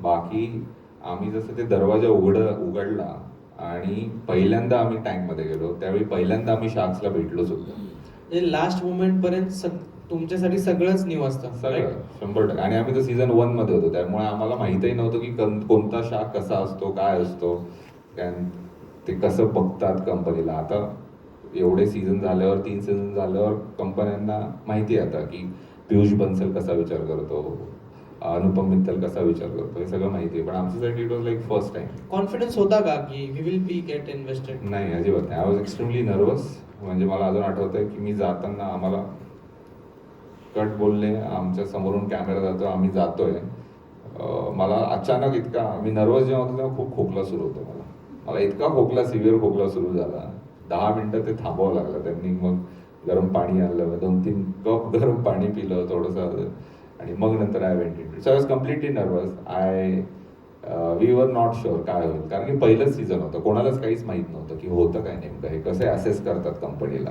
बाकी आम्ही जसं ते दरवाजा उघडला आणि पहिल्यांदा आम्ही टँकमध्ये गेलो त्यावेळी पहिल्यांदा आम्ही शार्क्सला भेटलो सुद्धा. म्हणजे लास्ट मोमेंट पर्यंत तुमच्यासाठी सगळंच न्यू असतं. सगळं 100%. आणि आम्ही तर सीझन 1 मध्ये होतो त्यामुळे आम्हाला माहितही नव्हतं की कोणता शार्क कसा असतो, काय असतो, ते कसं बघतात कंपनीला. आता एवढे सीझन झाल्यावर, 3 सीझन झाल्यावर कंपन्यांना माहिती आहे आता की पियुष बन्सल कसा विचार करतो, अनुपम मित्तल कसा विचार करतो, हे सगळं माहिती आहे. पण आमच्यासाठी it was like first time. Confidence होता का की we will be get invested? नाही, अजिबात नाही. I was extremely nervous. म्हणजे मला अजून आठवतंय की मी जाताना आम्हाला कट बोलले, आमच्या समोरून कॅमेरा जातो, आम्ही जातोय. मला अचानक इतका, मी नर्वस जेव्हा होतो तेव्हा खूप खोकला सुरू होतो. मला इतका खोकला, सिव्हिअर खोकला सुरू झाला. 10 मिनिटं ते थांबावं लागलं. त्यांनी मग गरम पाणी आणलं, 2-3 कप गरम पाणी पिलं थोडंसं आणि मग नंतर I went in. So I was completely nervous. We were not sure काय होईल, कारण की पहिलंच सीझन होतं, कोणालाच काहीच माहीत नव्हतं की होतं काय नेमकं, हे कसे असेस करतात कंपनीला.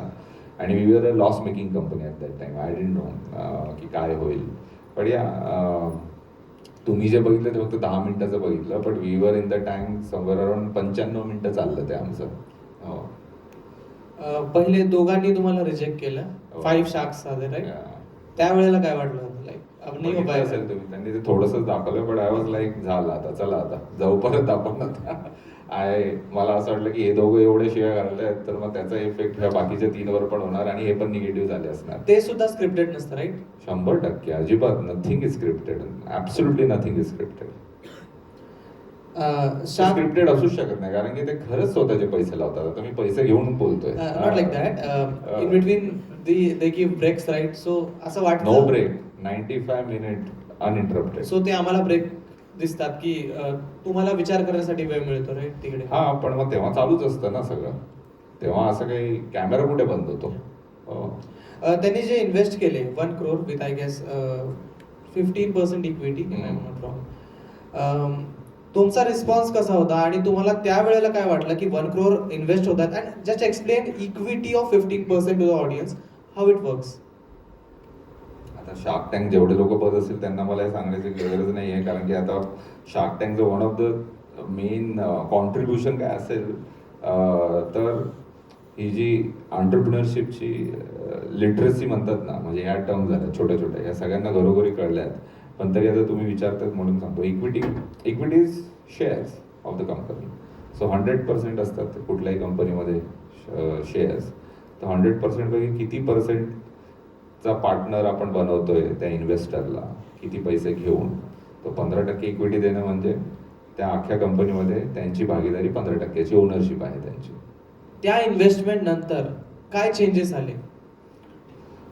आणि we were a loss making company at that time. I didn't know की काय होईल. पण या तुम्ही जे बघितलं ते फक्त 10 मिनिटाचं बघितलं, but we were in the tank somewhere around 95 मिनिटं चाललं ते आमचं. हो. पहिले दोघांनी तुम्हाला रिजेक्ट केलं, हो. 5 शार्क्स आले, राईट? त्यावेळेला काय वाटलं होतं? लाईक अब नाही हो बघितलं पाहिजे. असेल तुम्ही, त्यांनी ते थोडंसंच दाखवलं, पण आय वॉज लाईक झालं आता, चला आता जाऊ परत आपण आता. मला असं वाटलं की हे दोघं एवढे शिव्या घालतायत तर मग त्याचा इफेक्ट ह्या बाकीच्या 3 वर पण होणार आणि हे पण निगेटिव्ह झाले असणार. ते सुद्धा स्क्रिप्टेड नसतं, राईट? 100% अजिबात. Nothing is scripted. Absolutely nothing is scripted. Scripted असूच शकत नाही, कारण की ते खरंच स्वतःचे पैसे लावतात. आता मी पैसे घेऊन बोलतोय. Not like that. In between they give breaks, right? So असं वाटतं no break, 95 minute uninterrupted. So ते आम्हाला ब्रेक दिसतात की तुम्हाला विचार करण्यासाठी वेळ मिळतो, राईट? तिकडे हा, पण मग तेव्हा चालूच असतं ना सगळं. तेव्हा असं काही कॅमेरा कुठे बंद होतो. त्यांनी जे इन्व्हेस्ट केले 1 crore with I guess 15% equity, तुमचा रिस्पॉन्स कसा होता आणि तुम्हाला त्यावेळेला काय वाटलं की 1 crore इन्व्हेस्ट होतात and just explain equity of 15% to the audience, how it works? आता शार्क टँक जेवढे लोक बघत असतील त्यांना मला हे सांगण्याची गरज नाही आहे, कारण की आता शार्क टँकचं one of the main contribution काय असेल तर ही जी एंटरप्रेन्योरशिपची लिटरसी म्हणतात ना, म्हणजे ह्या टर्म झाल्या छोट्या छोट्या, ह्या सगळ्यांना घरोघरी कळल्या आहेत. पण तरी आता तुम्ही विचारतात म्हणून सांगतो. Equity is shares of the company. So 100% असतात कुठल्याही कंपनीमध्ये शेअर्स. तर 100% पैकी किती पर्सेंटचा पार्टनर आपण बनवतोय त्या इन्व्हेस्टरला, किती पैसे घेऊन, तो 15% इक्विटी देणं म्हणजे त्या अख्ख्या कंपनीमध्ये त्यांची भागीदारी 15%ची ओनरशिप आहे त्यांची. त्या इन्व्हेस्टमेंट नंतर काय चेंजेस आले?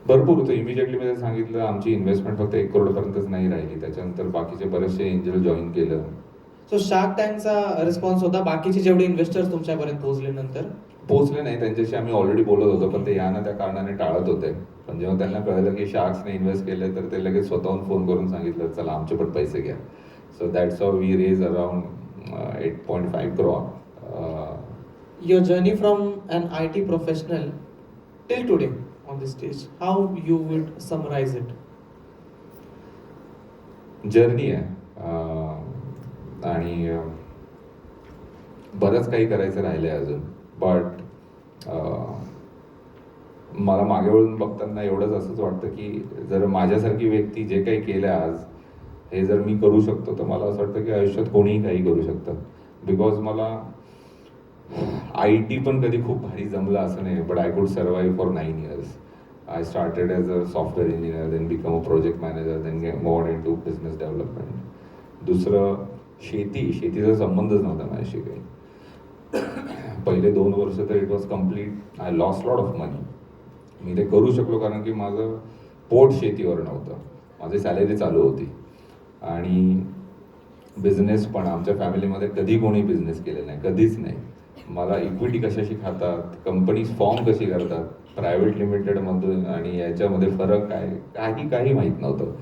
भरपूर होतं. इमिजिएटली मी सांगितलं आमची इन्व्हेस्टमेंट फक्त 1 करोडपर्यंतच नाही राहिली, त्याच्यानंतर बाकीचे बरेचसे एंजल जॉईन केलं. सो शार्क टँकचा रिस्पॉन्स होता बाकीचे जेवढे इन्व्हेस्टर्स तुमच्यापर्यंत पोहोचले नंतर? पोहोचले नाही, त्यांच्याशी आम्ही ऑलरेडी बोलत होतो, पण ते या ना त्या कारणाने टाळत होते. पण जेव्हा त्यांना कळलं की शार्क्सने इन्व्हेस्ट केले तर ते लगेच स्वतःहून फोन करून सांगितलं चला आमचे पण पैसे घ्या. So that's how we raise around 8.5 crore. Your journey from an IT professional till today on this stage, how you would summarize it? Journey आहे आणि बरंच काही करायचं राहिलं आहे अजून. बट मला मागे वळून बघताना एवढंच असंच वाटतं की जर माझ्यासारखी व्यक्ती जे काही केलं आज हे जर मी करू शकतो तर मला असं वाटतं की आयुष्यात कोणीही काही करू शकतं. बिकॉज मला IT पण कधी खूप भारी जमलं असं नाही, but I could survive for 9 years. I started as a software engineer, then become a project manager, then get more into business development. दुसरं शेतीचा संबंधच नव्हता माझ्याशी काही. पहिले 2 वर्ष तर it was complete, I lost lot of money. मी ते करू शकलो कारण की माझं पोट शेतीवर नव्हतं, माझी सॅलरी चालू होती. आणि बिझनेस पण आमच्या फॅमिलीमध्ये कधी कोणी बिझनेस केलेला नाही, कधीच नाही. मला इक्विटी कशाशी खातात, कंपनीज फॉर्म कशी करतात, प्रायव्हेट लिमिटेडमधून आणि याच्यामध्ये फरक काय काही माहीत नव्हतं.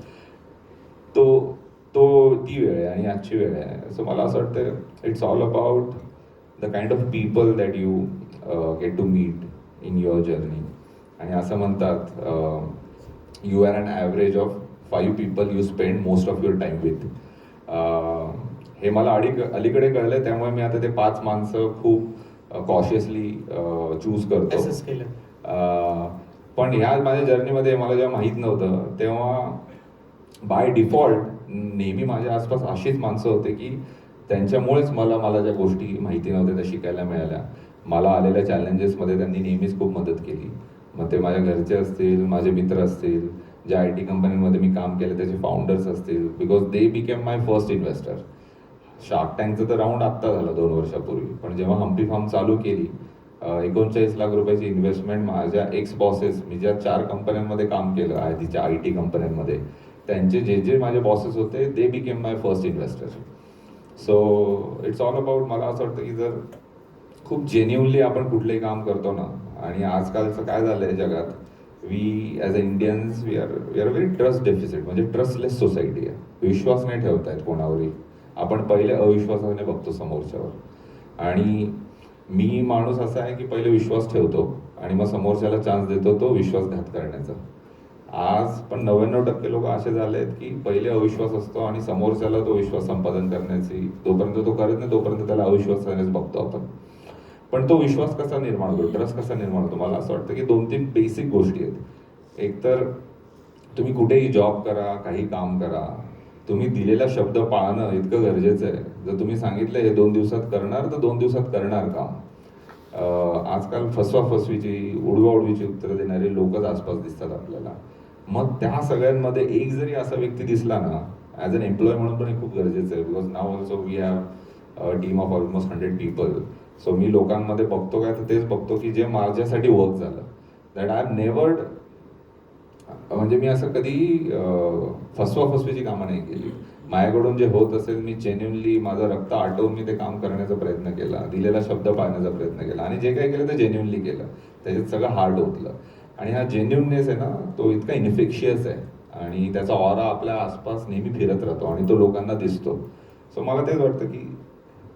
ती वेळ आहे आणि आजची वेळ आहे. सो मला असं वाटतं it's all about the kind of people that you get to meet in your journey. आणि असं म्हणतात you are an average of 5 people you spend most of your time with. हे मला अलीकडे कळलं, त्यामुळे मी आता ते 5 माणसं खूप कॉशियसली चूज करतो. पण ह्या माझ्या जर्नीमध्ये मला जेव्हा माहीत नव्हतं तेव्हा बाय डिफॉल्ट नेहमी माझ्या आसपास अशीच माणसं होते की त्यांच्यामुळेच मला ज्या गोष्टी माहिती नव्हत्या त्या शिकायला मिळाल्या. मला आलेल्या चॅलेंजेसमध्ये त्यांनी नेहमीच खूप मदत केली. मग ते माझ्या घरचे असतील, माझे मित्र असतील, ज्या IT कंपनीमध्ये मी काम केलं त्याचे फाउंडर्स असतील, because they became my first investor. Shark टँकचं तर राऊंड आत्ता झालं 2 वर्षापूर्वी, पण जेव्हा हम्पी फार्म चालू केली 39 लाख रुपयाची इन्व्हेस्टमेंट माझ्या एक्स बॉसेस, मी ज्या 4 कंपन्यांमध्ये काम केलं आधीच्या IT कंपन्यांमध्ये, त्यांचे जे माझे बॉसेस होते दे became my first investor. So it's all about, मला असं वाटतं की जर खूप जेन्युअनली आपण कुठलंही काम करतो ना, आणि आजकालचं काय झालं आहे जगात, we as a Indians we are very trust deficit, म्हणजे ट्रस्टलेस सोसायटी आहे. विश्वास नाही ठेवता येत कोणावरही. आपण पहिले अविश्वासाने बघतो समोरच्यावर. आणि मी माणूस असा आहे की पहिले विश्वास ठेवतो आणि मग समोरच्याला चान्स देतो तो विश्वासघात करण्याचा. आज पण 99% लोक असे झाले आहेत की पहिले अविश्वास असतो आणि समोरच्याला तो विश्वास संपादन करण्याची, जोपर्यंत तो करत नाही तोपर्यंत त्याला अविश्वासानेच बघतो आपण. पण तो विश्वास कसा निर्माण होतो, ट्रस्ट कसा निर्माण होतो, मला असं वाटतं की 2-3 बेसिक गोष्टी आहेत. एक तर तुम्ही कुठेही जॉब करा, काही काम करा, तुम्ही दिलेला शब्द पाळणं इतकं गरजेचं आहे. जर तुम्ही सांगितलं हे 2 दिवसात करणार तर 2 दिवसात करणार काम. आजकाल फसवीची उडवाउडवीची उत्तरं देणारे लोकच आसपास दिसतात आपल्याला. मग त्या सगळ्यांमध्ये एक जरी असा व्यक्ती दिसला ना, ॲज अन एम्प्लॉय म्हणून पण हे खूप गरजेचं आहे. Because now also we have a team of almost 100 people. So मी लोकांमध्ये बघतो काय तर तेच बघतो की जे माझ्यासाठी वर्क झालं, दॅट आय हॅव नेवर्ड, म्हणजे मी असं कधी फसवीची कामं नाही केली. माझ्याकडून जे होत असेल मी जेन्युनली माझं रक्त आटवून मी ते काम करण्याचा प्रयत्न केला, दिलेला शब्द पाळण्याचा प्रयत्न केला, आणि जे काही केलं ते जेन्युनली केलं. त्याच्यात सगळं हार्ड होतलं. आणि हा जेन्युननेस आहे ना, तो इतका इन्फेक्शियस आहे आणि त्याचा ऑरा आपल्या आसपास नेहमी फिरत राहतो आणि तो लोकांना दिसतो. सो मला तेच वाटतं की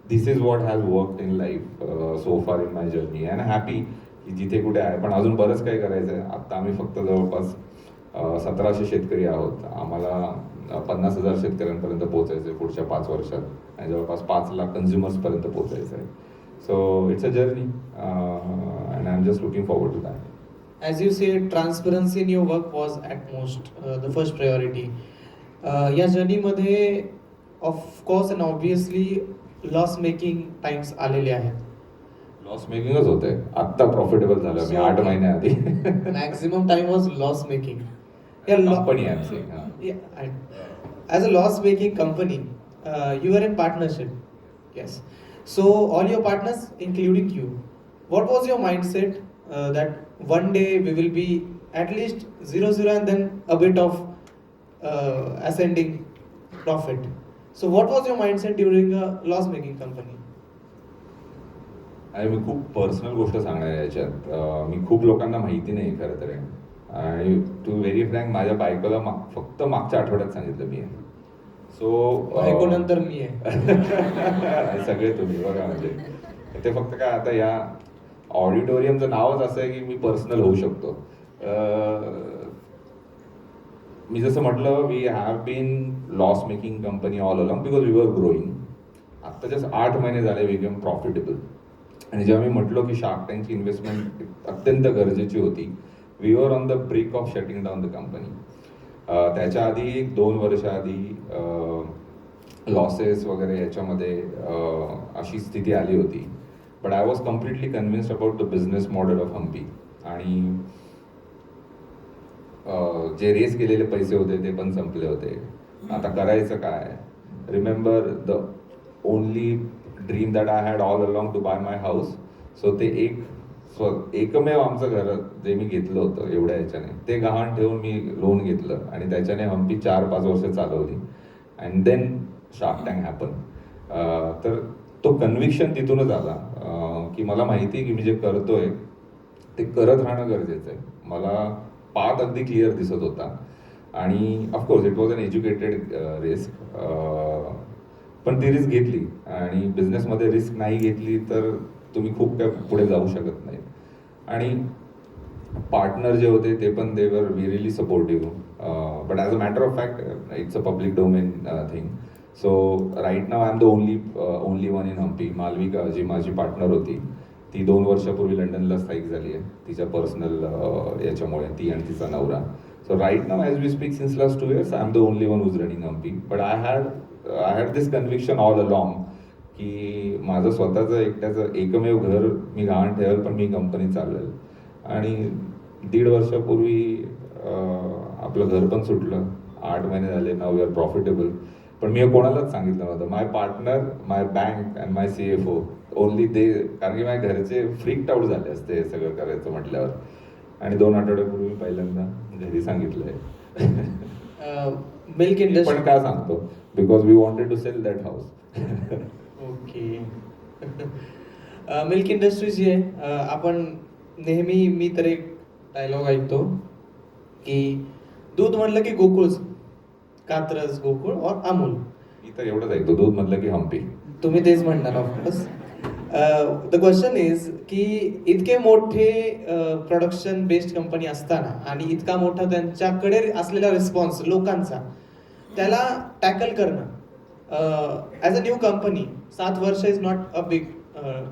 this is what has worked in life so far in my journey. And happy की जिथे कुठे आहे, पण अजून बरंच काही करायचं आहे. आत्ता आम्ही फक्त जवळपास 1700 शेतकरी आहोत. आम्हाला 50,000 शेतकऱ्यांपर्यंत पोहोचायचं आहे पुढच्या 5 वर्षात आणि जवळपास 5 लाख कन्झ्युमर्सपर्यंत पोहोचायचं आहे. So it's a journey and I am just looking forward to that. As you said, transparency in your work was at most the first priority. या जर्नीमध्ये of course and obviously loss making times आलेले आहेत. Loss मेकिंगच होते. आत्ता profitable झालं मी 8 महिन्याआधी. Maximum time was loss making. Company आमची. as a loss-making company, you are in partnership. Yes. So all your partners, including you, what was your mindset that one day we will be at least 0-0 and then a bit of ascending profit? So what was your mindset during a loss-making company? आणि मी खूप personal गोष्ट सांगणार आहे याच्यात. मी खूप लोकांना माहिती नाही खरं तर आहे. आणि टू व्हेरी फ्रँक माझ्या बायकोला फक्त मागच्या आठवड्यात सांगितलं मी आहे. सो बायकोनंतर मी आहे. सगळे तुम्ही बघा म्हणजे ते फक्त काय आता या ऑडिटोरियमचं नावच असं आहे की मी पर्सनल होऊ शकतो. मी जसं म्हटलं we have been loss making company all along because we were growing. आत्ता जस्ट 8 महिने झाले वी बिकम प्रॉफिटेबल. आणि जेव्हा मी म्हटलो की शार्क टँकची इन्व्हेस्टमेंट अत्यंत गरजेची होती, we were on the brink of shutting down the company. त्याच्या आधी 2 वर्ष आधी लॉसेस वगैरे याच्यामध्ये अशी स्थिती आली होती. But I was completely convinced about the business model of Humpy. आणि जे रेस केलेले पैसे होते ते पण संपले होते. आता करायचं काय? Remember the only dream that I had all along to buy my house. So ते एकमेव आमचं घर जे मी घेतलं होतं एवढ्या ह्याच्याने, ते गहाण ठेवून मी लोन घेतलं आणि त्याच्याने हम्पी 4-5 वर्ष चालवली. And then Shark Tank happen. तर तो कन्व्हिक्शन तिथूनच आला की मला माहिती आहे की मी जे करतोय ते करत राहणं गरजेचं आहे. मला पाथ अगदी क्लिअर दिसत होता. आणि of course it was an educated risk. पण ती रिस्क घेतली. आणि बिझनेसमध्ये रिस्क नाही घेतली तर तुम्ही खूप काय पुढे जाऊ शकत नाही. आणि पार्टनर जे होते ते पण they were really supportive. But as a matter of fact it's a public domain thing. So right now I am the only one in Humpy. Malvika ji माझी पार्टनर होती ती 2 वर्षापूर्वी लंडनला स्थायिक झाली आहे तिच्या पर्सनल याच्यामुळे, ती आणि तिचा नवरा. So right now as we speak since last 2 years I am the only one who's running Humpy. But I had this conviction all along की माझं स्वतःचं एकट्याचं एकमेव घर मी गहाण ठेवेल पण मी कंपनी चालवेल. आणि 1.5 वर्षापूर्वी आपलं घर पण सुटलं. 8 महिने झाले. Now we are profitable. पण मी कोणालाच सांगितलं नव्हतं. My partner, my bank and my CFO only they. कारण की माझ्या घरचे फ्रीक्ड आउट झाले असते हे सगळं करायचं म्हटल्यावर. आणि 2 आठवड्यापूर्वी पहिल्यांदा घरी सांगितलंय. मिल्क इंडस्ट्री पण का सांगतो? Because we wanted to sell that house. Okay. Milk industry जी आहे, आपण नेहमी, मी तर एक डायलॉग ऐकतो की दूध म्हणलं की गोकुळ, कात्रज गोकुळ और अमूल. मी तर एवढंच ऐकतो, दूध म्हटलं की हम्पी. तुम्ही तेच म्हणणार ऑफकोर्स. द क्वेश्चन इज की इतके मोठे प्रोडक्शन बेस्ड कंपनी असताना आणि इतका मोठा त्यांच्याकडे असलेला रिस्पॉन्स लोकांचा, त्याला टॅकल करणं ॲज अ न्यू कंपनी, 7 वर्ष is not a big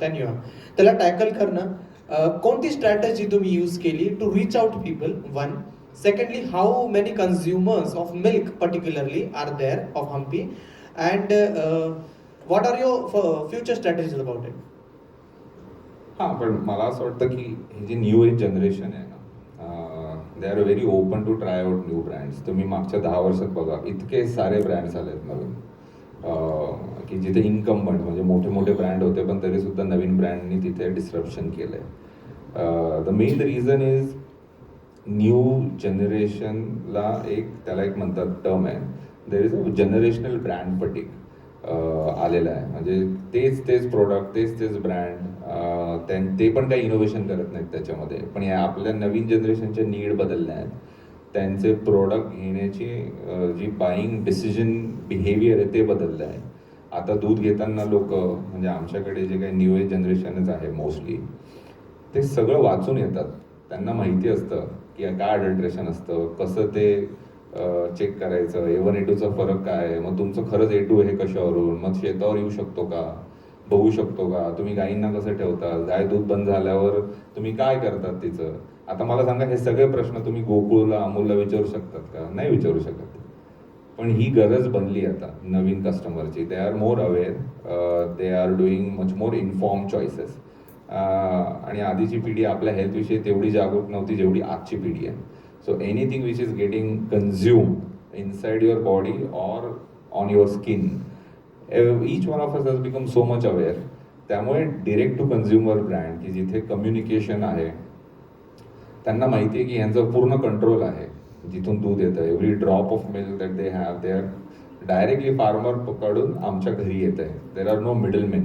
tenure, त्याला टॅकल करणं कोणती स्ट्रॅटेजी तुम्ही यूज केली to reach out people? One. Secondly, how many consumers of milk particularly are there of Hampi? And what are your future strategies about it? हां, पण मला असं वाटतं की हे जे न्यू एज जनरेशन आहे ना, they are very open to try out new brands. तुम्ही मागच्या 10 वर्षात बघा, इतके सारे ब्रँड्स आले आहेत नवीन, की जिथे इन्कम्बंट म्हणजे मोठे मोठे ब्रँड होते पण तरीसुद्धा नवीन ब्रँडनी तिथे डिस्ट्रप्शन केलं आहे. The main reason is new जनरेशनला त्याला एक म्हणतात टर्म आहे, there is a generational brand fatigue आलेला आहे. म्हणजे तेच प्रोडक्ट, तेच ब्रँड, ते पण काही इनोव्हेशन करत नाहीत त्याच्यामध्ये. पण या आपल्या नवीन जनरेशनच्या नीड बदलल्या आहेत. त्यांचे प्रोडक्ट घेण्याची जी बाईंग डिसिजन बिहेवियर आहे ते बदललं आहे. आता दूध घेताना लोक, म्हणजे आमच्याकडे जे काही न्यू एज जनरेशनच आहे मोस्टली, ते सगळं वाचून येतात. त्यांना माहिती असतं की काय अडल्ट्रेशन असतं, कसं ते चेक करायचं, A1 A2चा फरक काय आहे, मग तुमचं खरंच A2 हे कशावरून, मग शेतावर येऊ शकतो का, बघू शकतो का, तुम्ही गायींना कसं ठेवता, गाय दूध बंद झाल्यावर तुम्ही काय करतात तिचं. आता मला सांगा, हे सगळे प्रश्न तुम्ही गोकुळला, अमूलला विचारू शकतात का? नाही विचारू शकत. पण ही गरज बनली आता नवीन कस्टमरची. They are more aware, they are doing much more inform choices. आणि आधीची पिढी आपल्या हेल्थविषयी तेवढी जागरूक नव्हती जेवढी आजची पिढी आहे. So anything which is getting consume inside your body or on your skin. Each one of us has become so much aware. त्यामुळे डिरेक्ट टू कन्झ्युमर ब्रँड की जिथे कम्युनिकेशन आहे, त्यांना माहिती आहे की ह्यांचं पूर्ण कंट्रोल आहे. जिथून दूध येतं, every drop of milk that they have, they are directly farmer कडून आमच्या घरी येत आहे. There are no middlemen.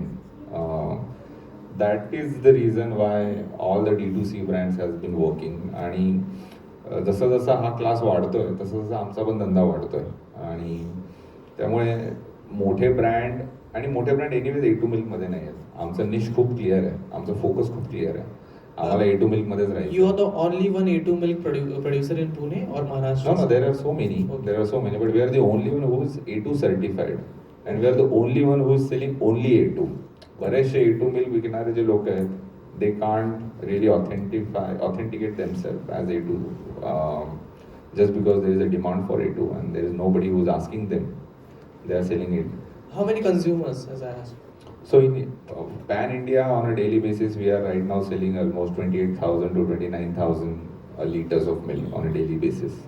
That is the reason why all the D2C brands has been working. आणि जसं जसा हा क्लास वाढतोय तसं जसा आमचा पण धंदा वाढतोय. आणि त्यामुळे मोठे ब्रँड एनिवेज A2 मिल्कमध्ये नाही आहेत. आमचं निश खूप क्लिअर आहे, आमचं फोकस खूप क्लिअर आहे. आम्हाला A2 मिल्कमध्येच राहायचं. You are the only one A2 milk producer in Pune or Maharashtra? No, there are so many. Okay. There are so many, but we are the only one who is A2 certified, and we are the only one who is selling only A2. बरेचसे A2 milk विकणारे जे लोक आहेत, they can't really authenticate themselves as A2, just because there is a demand for A2 and there is nobody who is asking them. They are selling it. How many consumers, as I asked? So in pan India, on a daily basis, we are right now selling almost 28,000 to 29,000 liters of milk on a daily basis.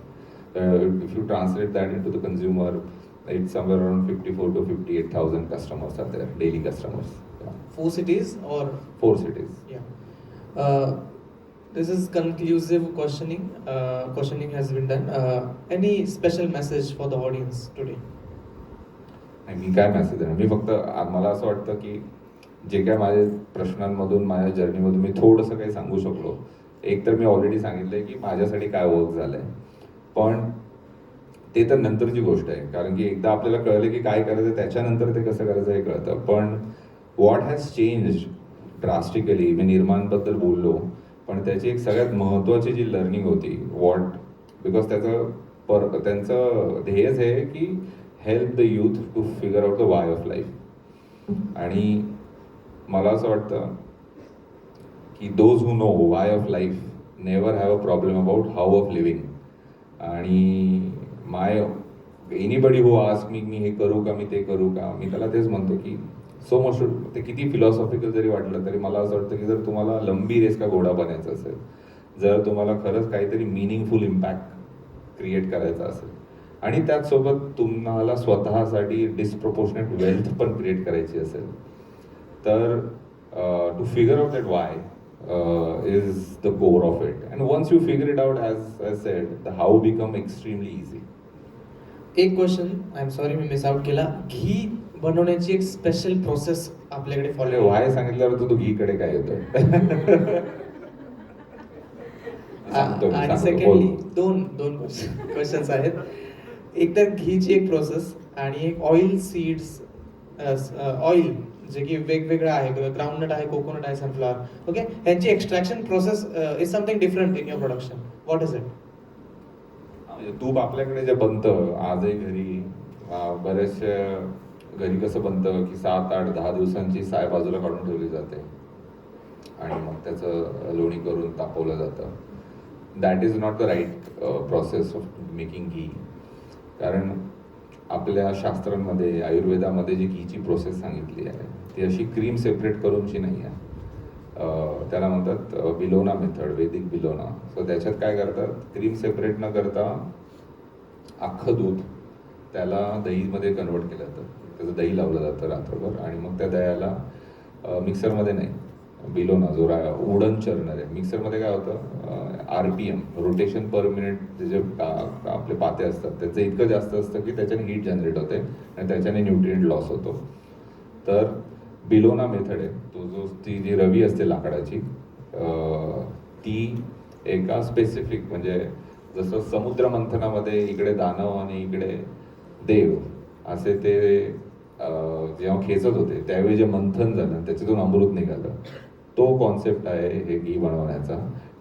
If you translate that into the consumer, it's somewhere around 54 to 58,000 customers are there, daily customers. Yeah. 4 cities or? 4 cities. Yeah. This is conclusive questioning. Questioning has been done. Any special message for the audience today? आणि मी काय message देणार, मी फक्त मला असं वाटतं की जे काय माझ्या प्रश्नांमधून माझ्या जर्नीमधून मी थोडंसं काही सांगू शकलो. एक तर मी ऑलरेडी सांगितलंय की माझ्यासाठी काय वर्क झालंय, पण ते तर नंतरची गोष्ट आहे. कारण की एकदा आपल्याला कळलं की काय करायचं त्याच्यानंतर ते कसं करायचं हे कळतं. पण व्हॉट हॅज चेंज ड्रास्टिकली, मी निर्माणबद्दल बोललो, पण त्याची एक सगळ्यात महत्त्वाची जी लर्निंग होती, बिकॉज त्यांचं ध्येयच आहे की help the youth to figure out the why of life. आणि मला असं वाटतं की those who know why of life never have a problem about how of living. आणि एनीबडी हू आस्क मी हे करू का, मी ते करू का, मी त्याला तेच म्हणतो की सो मच. ते किती फिलॉसॉफिकल जरी वाटलं तरी मला असं वाटतं की जर तुम्हाला लंबी रेस का घोडा बनायचं असेल, जर तुम्हाला खरंच काहीतरी मिनिंगफुल इम्पॅक्ट क्रिएट करायचा असेल आणि त्याचसोबत तुम्हाला स्वतःसाठी डिस्प्रपोर्शनेट वेल्थ पण क्रिएट करायची असेल, तर to figure out that why is the core of it. And once you figure it out, as said, the how become extremely easy. एक क्वेश्चन, आय एम सॉरी मी मिस आउट केला. घी बनवण्याची एक स्पेशल प्रोसेस आपल्याकडे follow. Why सांगितल्यावर तू घीकडे काय येतोय? आणि सेकंडली दोन क्वेश्चन्स आहेत. एक तर घीची एक प्रोसेस आणि एक ऑइल सीड्स, ऑइल जे की वेगवेगळं आहे, ग्राउंडनट आहे, कोकोनट आहे, सनफ्लॉवर, ओके, यांची extraction process is something different in your production. What is it? तूप आपल्याकडे जे बनतं आजही घरी, बरेचसे घरी कसं बनतं की 7, 8, 10 दिवसांची साय बाजूला काढून ठेवली जाते आणि मग त्याचं लोणी करून तापवलं जातं. That is not the right process of making ghee. कारण आपल्या शास्त्रांमध्ये, आयुर्वेदामध्ये जी घीची प्रोसेस सांगितली आहे ती अशी क्रीम सेपरेट करूनची नाही आहे. त्याला म्हणतात बिलोना मेथड, वैदिक बिलोना. सो त्याच्यात काय करतात, क्रीम सेपरेट न करता अख्खं दूध त्याला दहीमध्ये कन्वर्ट केलं जातं. त्याचं दही लावलं जातं रात्रभर आणि मग त्या दह्याला मिक्सरमध्ये नाही, बिलोना जो वुडन चर्नर आहे, मिक्सरमध्ये काय होतं, RPM, रोटेशन पर मिनिट, जे आपले पाते असतात त्याचं इतकं जास्त असतं की त्याच्याने हीट जनरेट होते आणि त्याच्याने न्यूट्रिएंट लॉस होतो. तर बिलोना मेथड आहे ती जी रवी असते लाकडाची, ती एका स्पेसिफिक, म्हणजे जसं समुद्र मंथनामध्ये इकडे दानव आणि इकडे देव असे ते जेव्हा खेचत होते त्यावेळी जे मंथन झालं त्याच्यातून अमृत निघालं, तो कॉन्सेप्ट आहे हे घी बनवण्याचा.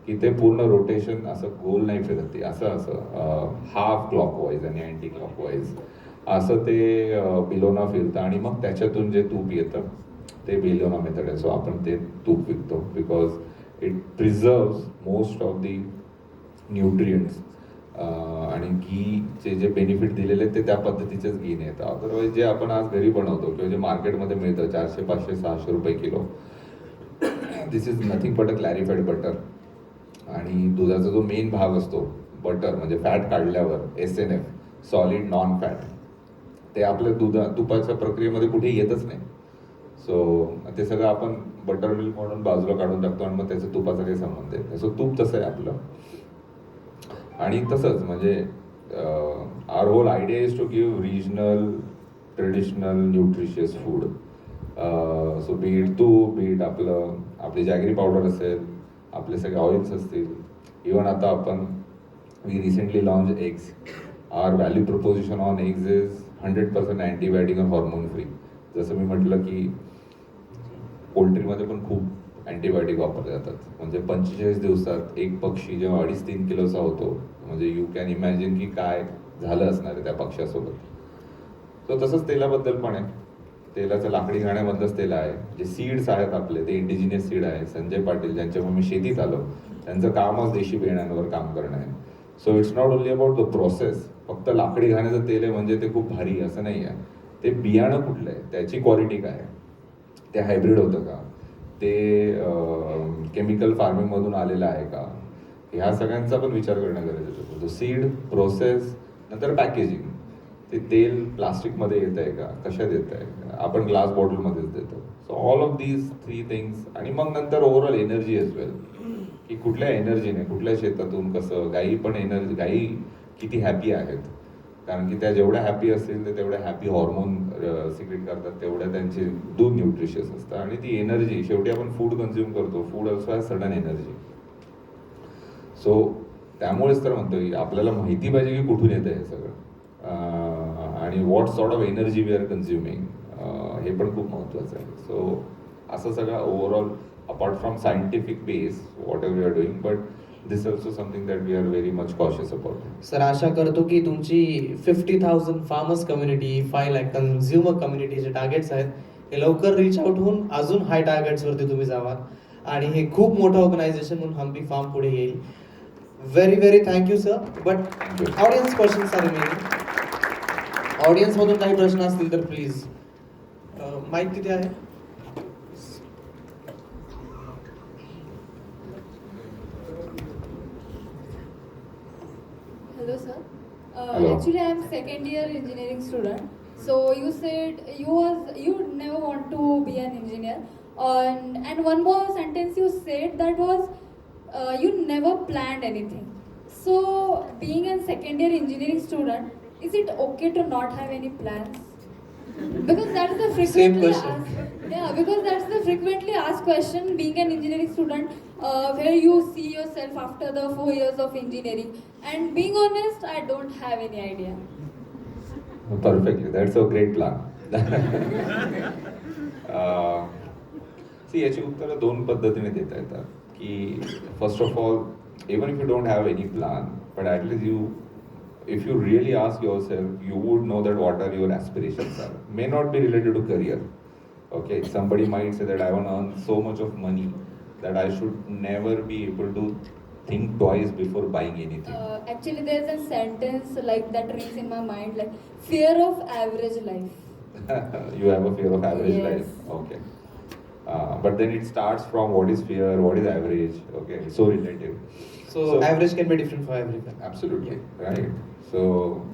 की ते पूर्ण रोटेशन असं गोल नाही फिरत, ते असं हाफ क्लॉकवाईज आणि अँटी क्लॉकवाईज असं ते बिलोना फिरतं आणि मग त्याच्यातून जे तूप येतं ते बिलोना मेथड आहे. सो आपण ते तूप विकतो because it preserves most of the nutrients. आणि घीचे जे बेनिफिट दिलेले ते त्या पद्धतीचेच घीने येतं. अदरवाईज जे आपण आज घरी बनवतो किंवा जे मार्केटमध्ये मिळतं 400, 500, 600 रुपये किलो, this is nothing but a clarified butter. आणि दुधाचा जो मेन भाग असतो बटर, म्हणजे फॅट काढल्यावर SNF, सॉलिड नॉन फॅट. ते आपल्या तुपाच्या प्रक्रियेमध्ये कुठे येतच नाही. सो ते सगळं आपण बटर मिल्क म्हणून बाजूला काढून टाकतो आणि मग त्याचा तुपाचा काही संबंध येत नाही. सो तूप तसं आहे आपलं. आणि तसंच म्हणजे our whole idea is to give regional traditional nutritious food. So be it तूप, बीट आपली जॅगरी पावडर असेल, आपले सगळे ऑइल्स असतील, इवन आता आपण we recently launch eggs. Our value proposition on eggs is 100% antibiotic आणि हॉर्मोन फ्री. जसं मी म्हटलं की पोल्ट्रीमध्ये पण खूप अँटीबायोटिक वापरले जातात. म्हणजे 45 दिवसात एक पक्षी जेव्हा 2.5-3 किलोचा होतो, म्हणजे यू कॅन इमॅजिन की काय झालं असणार आहे त्या पक्ष्यासोबत. सो तसंच तेलाबद्दल पण आहे. तेलाचं लाकडी घाण्यामधलंच तेल आहे. जे सीड्स आहेत आपले ते इंडिजिनियस सीड आहे. संजय पाटील ज्यांच्यामुळे मी शेतीत आलो, त्यांचं कामच देशी बियाण्यांवर काम करणं आहे. So it's not only about the process. फक्त लाकडी घाण्याचं तेल आहे म्हणजे ते खूप भारी असं नाही आहे. ते बियाणं कुठलं आहे, त्याची क्वालिटी काय आहे, ते हायब्रिड होतं का, ते केमिकल फार्मिंगमधून आलेलं आहे का, ह्या सगळ्यांचा पण विचार करणं गरजेचं होतं. सीड, प्रोसेस, नंतर पॅकेजिंग. ते तेल प्लास्टिकमध्ये येत आहे का, कशात येत आहे, आपण ग्लास बॉटलमध्येच देतो. So all of these 3 things. आणि मग नंतर ओव्हरऑल एनर्जी एज वेल, की कुठल्या एनर्जीने, कुठल्या शेतातून कसं. गायी किती हॅपी आहेत, कारण की त्या जेवढ्या हॅपी असतील ते तेवढ्या हॅपी हॉर्मोन सिक्रेट करतात, तेवढ्या त्यांचे दूध न्यूट्रिशियस असतं. आणि ती एनर्जी शेवटी आपण फूड कन्झ्युम करतो. Food also has sudden energy. So त्यामुळेच तर म्हणतो की आपल्याला माहिती पाहिजे की कुठून येतं हे सगळं, आणि what sort of energy we are consuming, हे पण खूप महत्त्वाचं आहे. सो असं सगळं overall apart from scientific base whatever we are doing, but this also something that we are very much cautious about. Sir, आशा करतो की तुमची 50,000 फार्मर्स कम्युनिटी, 5 लाख कन्झ्युमर कम्युनिटीचे टार्गेट्स आहेत, हे लवकर रीच आउट होऊन अजून हाय टार्गेट्सवरती तुम्ही जावा आणि हे खूप मोठं ऑर्गनायझेशन म्हणून हम्पी फार्म पुढे येईल. Very very thank you sir. But audience questions are remaining. ऑडियन्समधून काही प्रश्न असतील तर प्लीज. माईक तिथे आहे. Hello, sir. Hello. Actually, I am second year engineering student. So you said you never want to be an engineer, and one more sentence you said that was you never planned anything. So being a second year engineering student, is it okay to not have any plans? Because that is the Same frequently question. asked. Yeah, because that's the frequently asked question. Being an engineering student, where you see yourself after the 4 years of engineering. And being honest, I don't have any idea. Perfectly, that's a great plan. याची उत्तरं 2 पद्धतीने देता येतात. की first of all, even if you don't have any plan, but at least if you really ask yourself, you would know that what are your aspirations are. May not be related to career. Okay, somebody might say that I want to earn so much of money that I should never be able to think twice before buying anything. Actually, there's a sentence like that rings in my mind, like fear of average life. You have a fear of average Yes. life. Okay. But then it starts from what is fear, what is average. Okay, so relative. So average can be different for everyone. Absolutely, right. So,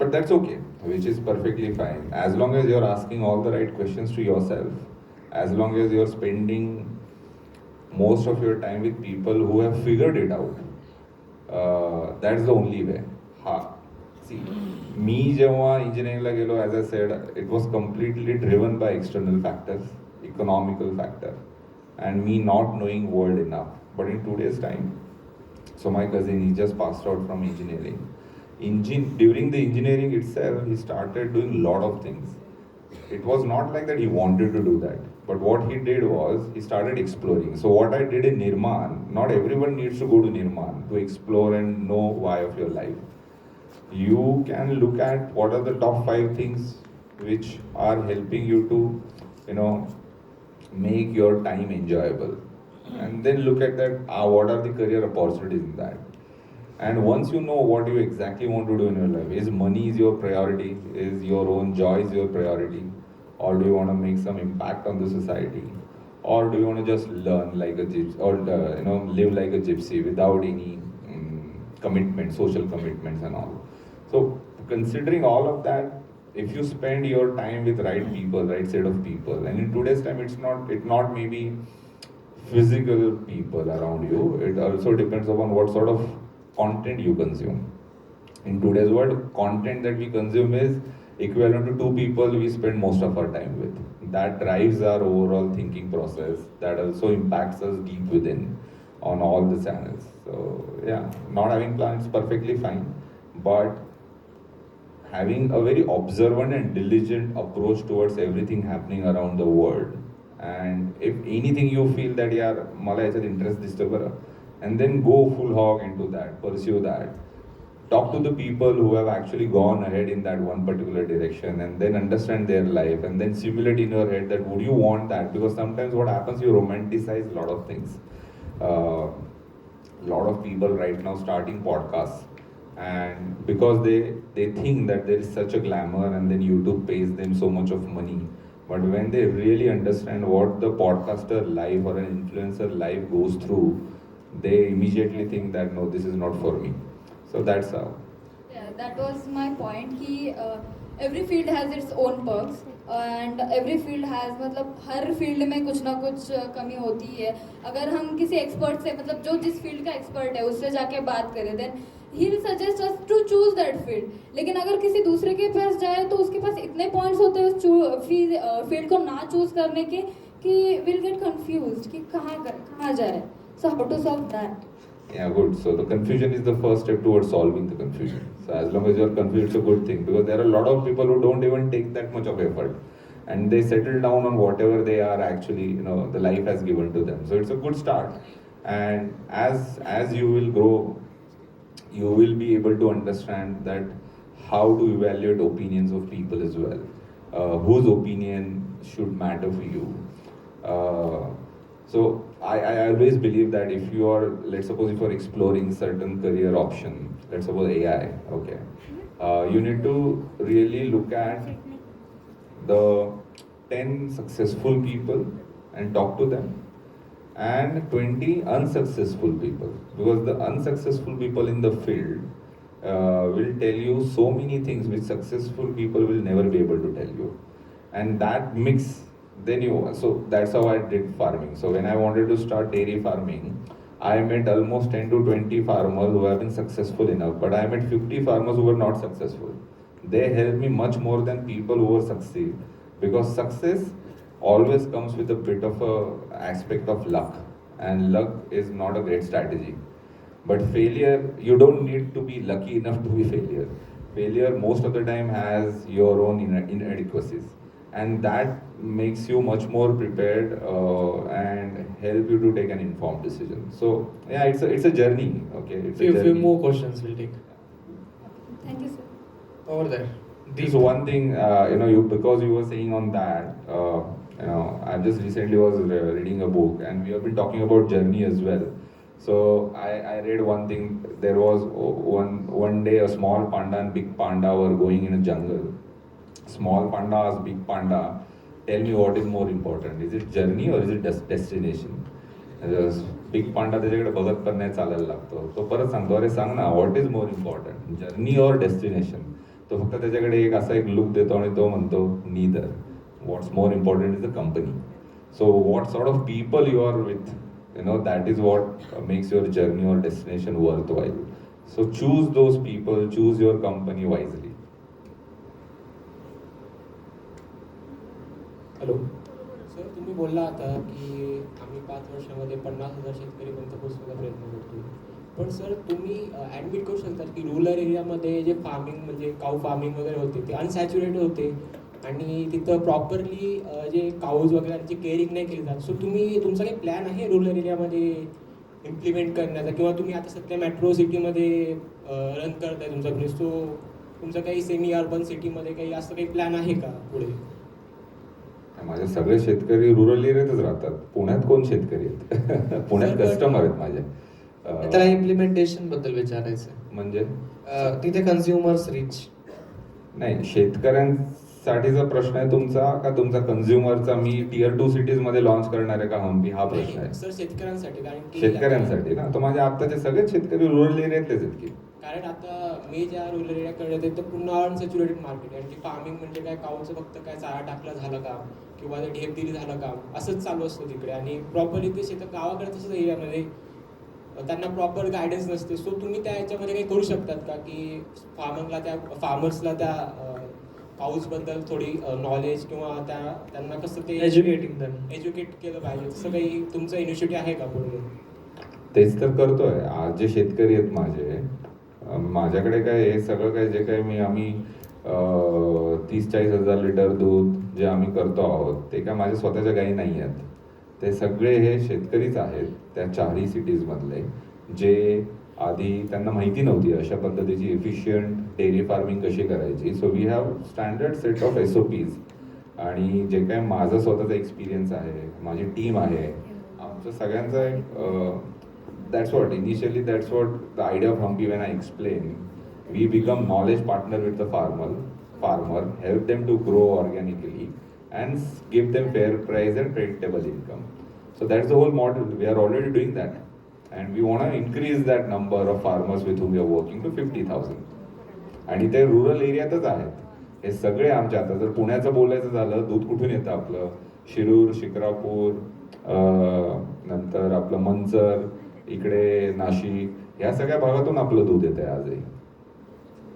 but that's okay, which is perfectly fine. As long as you're asking all the right questions to yourself, as long as you're spending most of your time with people who have figured it out, that's the only way. See, me जेव्हा इंजिनिअरिंगला गेलो, as I said, it was completely driven by external factors, economical factor, and me not knowing world enough. But in today's time, so my cousin, he just passed out from engineering. During the engineering itself, he started doing a lot of things. It was not like that he wanted to do that, but what he did was he started exploring. So what I did in Nirman, not everyone needs to go to Nirman to explore and know why of your life. You can look at what are the top 5 things which are helping you to, make your time enjoyable, and then look at that, what are the career opportunities in that. And once you know what you exactly want to do in your life, is money is your priority, is your own joy is your priority, or do you want to make some impact on the society, or do you want to just learn like a gypsy, or live like a gypsy without any commitment, social commitments and all. So considering all of that, if you spend your time with right people, right set of people, and in today's time, it not maybe physical people around you. It also depends upon what sort of content you consume. In today's world, content that we consume is equivalent to two people we spend most of our time with. That drives our overall thinking process. That also impacts us deep within on all the channels. So yeah, not having plans perfectly fine, but having a very observant and diligent approach towards everything happening around the world. And if anything you feel that यार मला याच्यात interest दिसतो बरं, and then go full hog into that, pursue that. Talk to the people who have actually gone ahead in that one particular direction, and then understand their life, and then simulate in your head that would you want that? Because sometimes what happens, you romanticize a lot of things. A lot of people right now starting podcasts, and because they think that there is such a glamour, and then YouTube pays them so much of money. But when they really understand what the podcaster life or an influencer life goes through, they immediately think that no, this is not for me. So that's how. Yeah, that was my point कि every field has its own perks and every field has मतलब हर field में कुछ ना कुछ कमी होती है. अगर हम किसी एक्सपर्ट से मतलब जो जिस फील्ड का एक्सपर्ट है उससे जाके बात करें then he will suggest us to choose that field. लेकिन अगर किसी दूसरे के पास जाए तो उसके पास इतने पॉइंट्स होते हैं उस फील्ड को ना चूज करने के कि विल गेट कंफ्यूज्ड कि कहाँ जाए. So how to solve that? Yeah, good. So the confusion is the first step towards solving the confusion. So as long as you're confused, it's a good thing, because there are a lot of people who don't even take that much of effort, and they settle down on whatever they are actually, the life has given to them. So it's a good start. And as you will grow, you will be able to understand that how to evaluate opinions of people as well. Whose opinion should matter for you. So I always believe that if you are, let's suppose if you are exploring certain career option, let's suppose AI, okay, you need to really look at the 10 successful people and talk to them, and 20 unsuccessful people, because the unsuccessful people in the field will tell you so many things which successful people will never be able to tell you. And that mix, then so that's how I did farming. So when I wanted to start dairy farming, I met almost 10 to 20 farmers who have been successful enough, but I met 50 farmers who were not successful. They helped me much more than people who were succeed, because success always comes with a bit of a aspect of luck, and luck is not a great strategy. But failure, you don't need to be lucky enough to be failure. Failure most of the time has your own inadequacies, and that makes you much more prepared and help you to take an informed decision. So yeah, it's a journey. Okay, it's a journey. Few more questions we'll take. Thank you, sir. Over there. This one thing, because you were saying on that, I just recently was reading a book, and we have been talking about journey as well. So I read one thing. There was one day a small panda and big panda were going in a jungle. Small panda asked big panda, tell me what is more important, is it journey or is it destination? Big Panda त्याच्याकडे बघत पण नाही चालायला लागतो. तो परत सांगतो, अरे सांग ना, what is more important, journey और डेस्टिनेशन? तो फक्त त्याच्याकडे एक असा एक लुक देतो आणि तो म्हणतो neither. What's more important is the company. So what sort of people you are with, that is what makes your journey or destination worthwhile. So choose those people, choose your company wisely. Hello. Sir, तुम्ही बोलला आता की आम्ही 5 वर्षामध्ये 50,000 शेतकरीपर्यंत पोहोचण्याचा प्रयत्न करतो. पण सर, तुम्ही ॲडमिट करू शकता की रूरल एरियामध्ये जे फार्मिंग म्हणजे काऊ फार्मिंग वगैरे होते ते अनसॅच्युरेटेड होते आणि तिथं प्रॉपरली जे काऊज वगैरे त्यांची केअरिंग नाही केली जात. सो तुमचा काही प्लॅन आहे रूरल एरियामध्ये इम्प्लिमेंट करण्याचा, किंवा तुम्ही आता सध्या मेट्रो सिटीमध्ये रन करताय तुमचा बिझनेस, सो तुमचं काही सेमी अर्बन सिटीमध्ये काही असं काही प्लॅन आहे का पुढे? माझे सगळे शेतकरी रुरल एरियातच राहतात. पुण्यात कोण शेतकरी आहेत? पुण्यात कस्टमर आहेत माझे. त्याला इम्प्लिमेंटेशन बद्दल विचारायचं. म्हणजे तिथे कन्झ्युमर्स रीच नाही, शेतकऱ्यांसाठीचा प्रश्न आहे तुमचा का तुमचा कन्झ्युमरचा? मी टियर 2 सिटीज मध्ये लॉन्च करणार आहे का हम्पी, हा प्रश्न आहे. सर, शेतकऱ्यांसाठी, कारण शेतकऱ्यांसाठी ना, तर माझे आत्ताचे सगळेच शेतकरी रुरल एरियातलेच आहेत की. कारण आता मी ज्या रुरल एरियाकडे येते तर पूर्ण अनसॅच्युरेटेड मार्केट आहे. आणि फार्मिंग म्हणजे काय, काऊचं फक्त काय चारा टाकला झालं काम किंवा ते ढेप दिली झालं काम असंच चालू असतं तिकडे. आणि प्रॉपरली ते शेतं गावाकडे तसंच एरियामध्ये त्यांना प्रॉपर गायडन्स नसते. सो तुम्ही त्या याच्यामध्ये काही करू शकतात का की फार्मर्सला त्या काऊजबद्दल थोडी नॉलेज किंवा त्यांना कसं ते Educating them. एज्युकेट केलं पाहिजे, असं काही तुमचं इनिशिएटिव्ह आहे का पुढे? तेच तर करतोय. आज जे शेतकरी आहेत माझे, माझ्याकडे काय हे सगळं काय जे काय आम्ही 30-40 हजार लिटर दूध जे आम्ही करतो आहोत ते काय माझ्या स्वतःच्या गायी नाही आहेत. ते सगळे हे शेतकरीच आहेत त्या 4ही सिटीजमधले, जे आधी त्यांना माहिती नव्हती अशा पद्धतीची एफिशियंट डेअरी फार्मिंग कशी करायची. So we have standard set of SOPs. आणि जे काय माझा स्वतःचा एक्सपिरियन्स आहे, माझी टीम आहे, आमचं सगळ्यांचा एक that's what the idea of Humpy. When I explain, we become knowledge partner with the farmer, help them to grow organically and give them fair price and predictable income. So that's the whole model. We are already doing that, and we want to increase that number of farmers with whom we are working to 50,000. आणि ते rural एरियातच आहेत हे सगळे आमच्या. आता जर पुण्याचं बोलायचं झालं, दूध कुठून येतं आपलं? शिरूर, शिक्रापूर, नंतर आपलं मंचर, इकडे नाशिक, या सगळ्या भागातून आपलं दूध येत आहे आजही.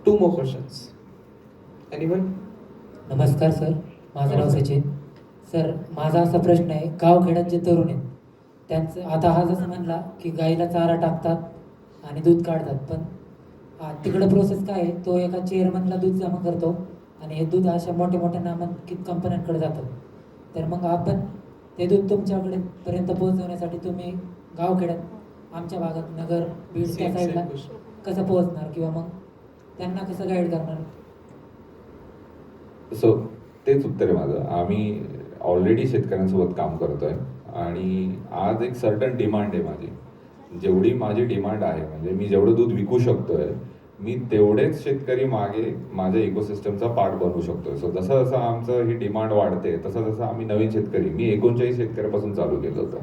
2 more questions. Anyone? नमस्कार सर, माझं नाव सचिन. सर, माझा असा प्रश्न आहे, गावखेड्यात जे तरुण आहेत त्यांचं आता हा जसं म्हणला की गाईला चारा टाकतात आणि दूध काढतात, पण तिकडं प्रोसेस काय आहे, तो एका चेअरमनला दूध जमा करतो आणि हे दूध अशा मोठ्या मोठ्या नामांकित कंपन्यांकडे जातं. तर मग आपण ते दूध तुमच्याकडे पर्यंत पोहोचवण्यासाठी तुम्ही गावखेड्यात आमच्या भागात नगर, बीड त्या साईडला कसं पोहोचणार किंवा मग त्यांना कसं गाईड करणार? सो तेच उत्तर आहे माझं. आम्ही ऑलरेडी शेतकऱ्यांसोबत काम करतोय आणि आज एक सर्टन डिमांड आहे माझी. जेवढी माझी डिमांड आहे, म्हणजे मी जेवढं दूध विकू शकतोय, मी तेवढेच शेतकरी मागे माझ्या इकोसिस्टमचा पार्ट बनवू शकतोय. सो जसं जसं आमचं ही डिमांड वाढते तसं तसं आम्ही नवीन शेतकरी, मी 39 शेतकऱ्यापासून चालू केलं होतं,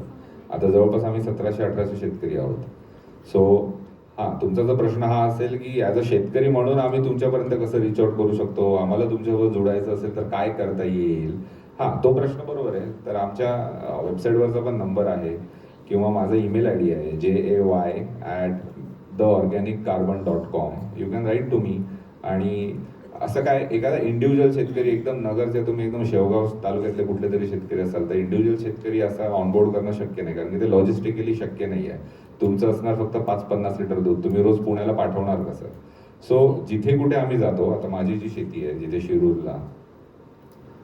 आता जवळपास आम्ही 1700-1800 शेतकरी आहोत. सो तुमचा जर प्रश्न हा असेल की ॲज अ शेतकरी म्हणून आम्ही तुमच्यापर्यंत कसं रिच आउट करू शकतो, आम्हाला तुमच्याबरोबर जोडायचं असेल तर काय करता येईल, तो प्रश्न बरोबर आहे. तर आमच्या वेबसाईटवरचा पण नंबर आहे किंवा माझा ईमेल ID आहे jay@theorganicCarbon.com. You can write to me. आणि असं काय एखादा इंडिव्हिज्युअल शेतकरी, एकदम नगरचे तुम्ही एकदम शेवगाव तालुक्यातले कुठले तरी शेतकरी असाल तर इंडिव्हिज्युअल शेतकरी असा ऑनबोर्ड करणं शक्य नाही, कारण की ते लॉजिस्टिकली शक्य नाही आहे. तुमचं असणार फक्त 5-50 लिटर दूध, तुम्ही रोज पुण्याला पाठवणार कसं? सो जिथे कुठे आम्ही जातो, आता माझी जी शेती आहे जिथे शिरूरला,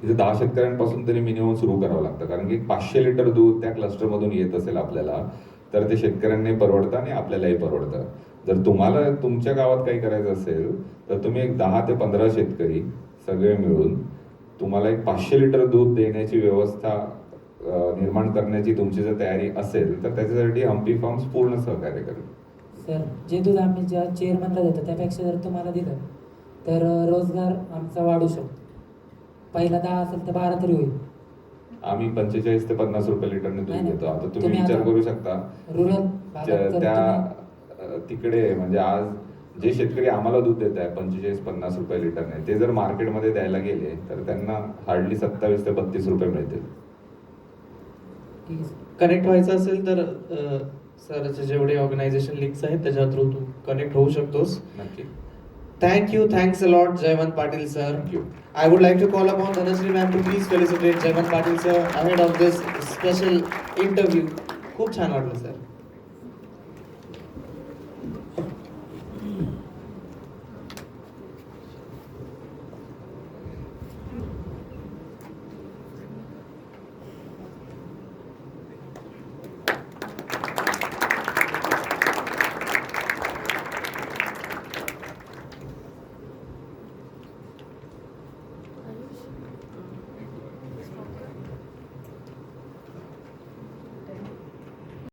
तिथे 10 शेतकऱ्यांपासून तरी मिनिमम सुरू करावं लागतं, कारण की 500 लिटर दूध त्या क्लस्टरमधून येत असेल आपल्याला तर ते शेतकऱ्यांनाही परवडतं आणि आपल्यालाही परवडतं. जर तुम्हाला तुमच्या गावात काही करायचं असेल तर तुम्ही एक 10 ते 15 शेतकरी सगळे मिळून तुम्हाला एक 500 लिटर दूध देण्याची व्यवस्था निर्माण करण्याची तुमची जर तयारी असेल तर त्याच्यासाठी हम्पी फार्म्स पूर्ण सहकार्य करेल. सर, जे दूध आम्ही ज्या चेअरमनला देतो त्यापेक्षा जर तुम्हाला दिलं तर रोजगार आमचा वाढू शकतो. पहिला 10 असेल तर 12 तरी होईल. आम्ही 45 ते 50 रुपये लिटरने दूध नाही, देतो. आता तुम्ही तुम्ही विचार आता करू शकता रुरल भागात तर त्या तिकडे, म्हणजे आज जे शेतकरी आम्हाला दूध देत आहे 45-50 रुपये लिटरने, ते जर मार्केटमध्ये द्यायला गेले तर त्यांना हार्डली 27 ते 32 रुपये मिळतील. ठीक आहे. कनेक्ट व्हायचं असेल तर सरचे जेवढे ऑर्गनायझेशन लिंक्स आहेत त्याच्या थ्रू तू कनेक्ट होऊ शकतोस. नक्की. Thanks a lot, Jayawant Patil sir. Thank you. I would like to call upon Dhanashree ma'am to please felicitate Jayawant Patil sir ahead of this special interview. खूप छान वाटलं sir.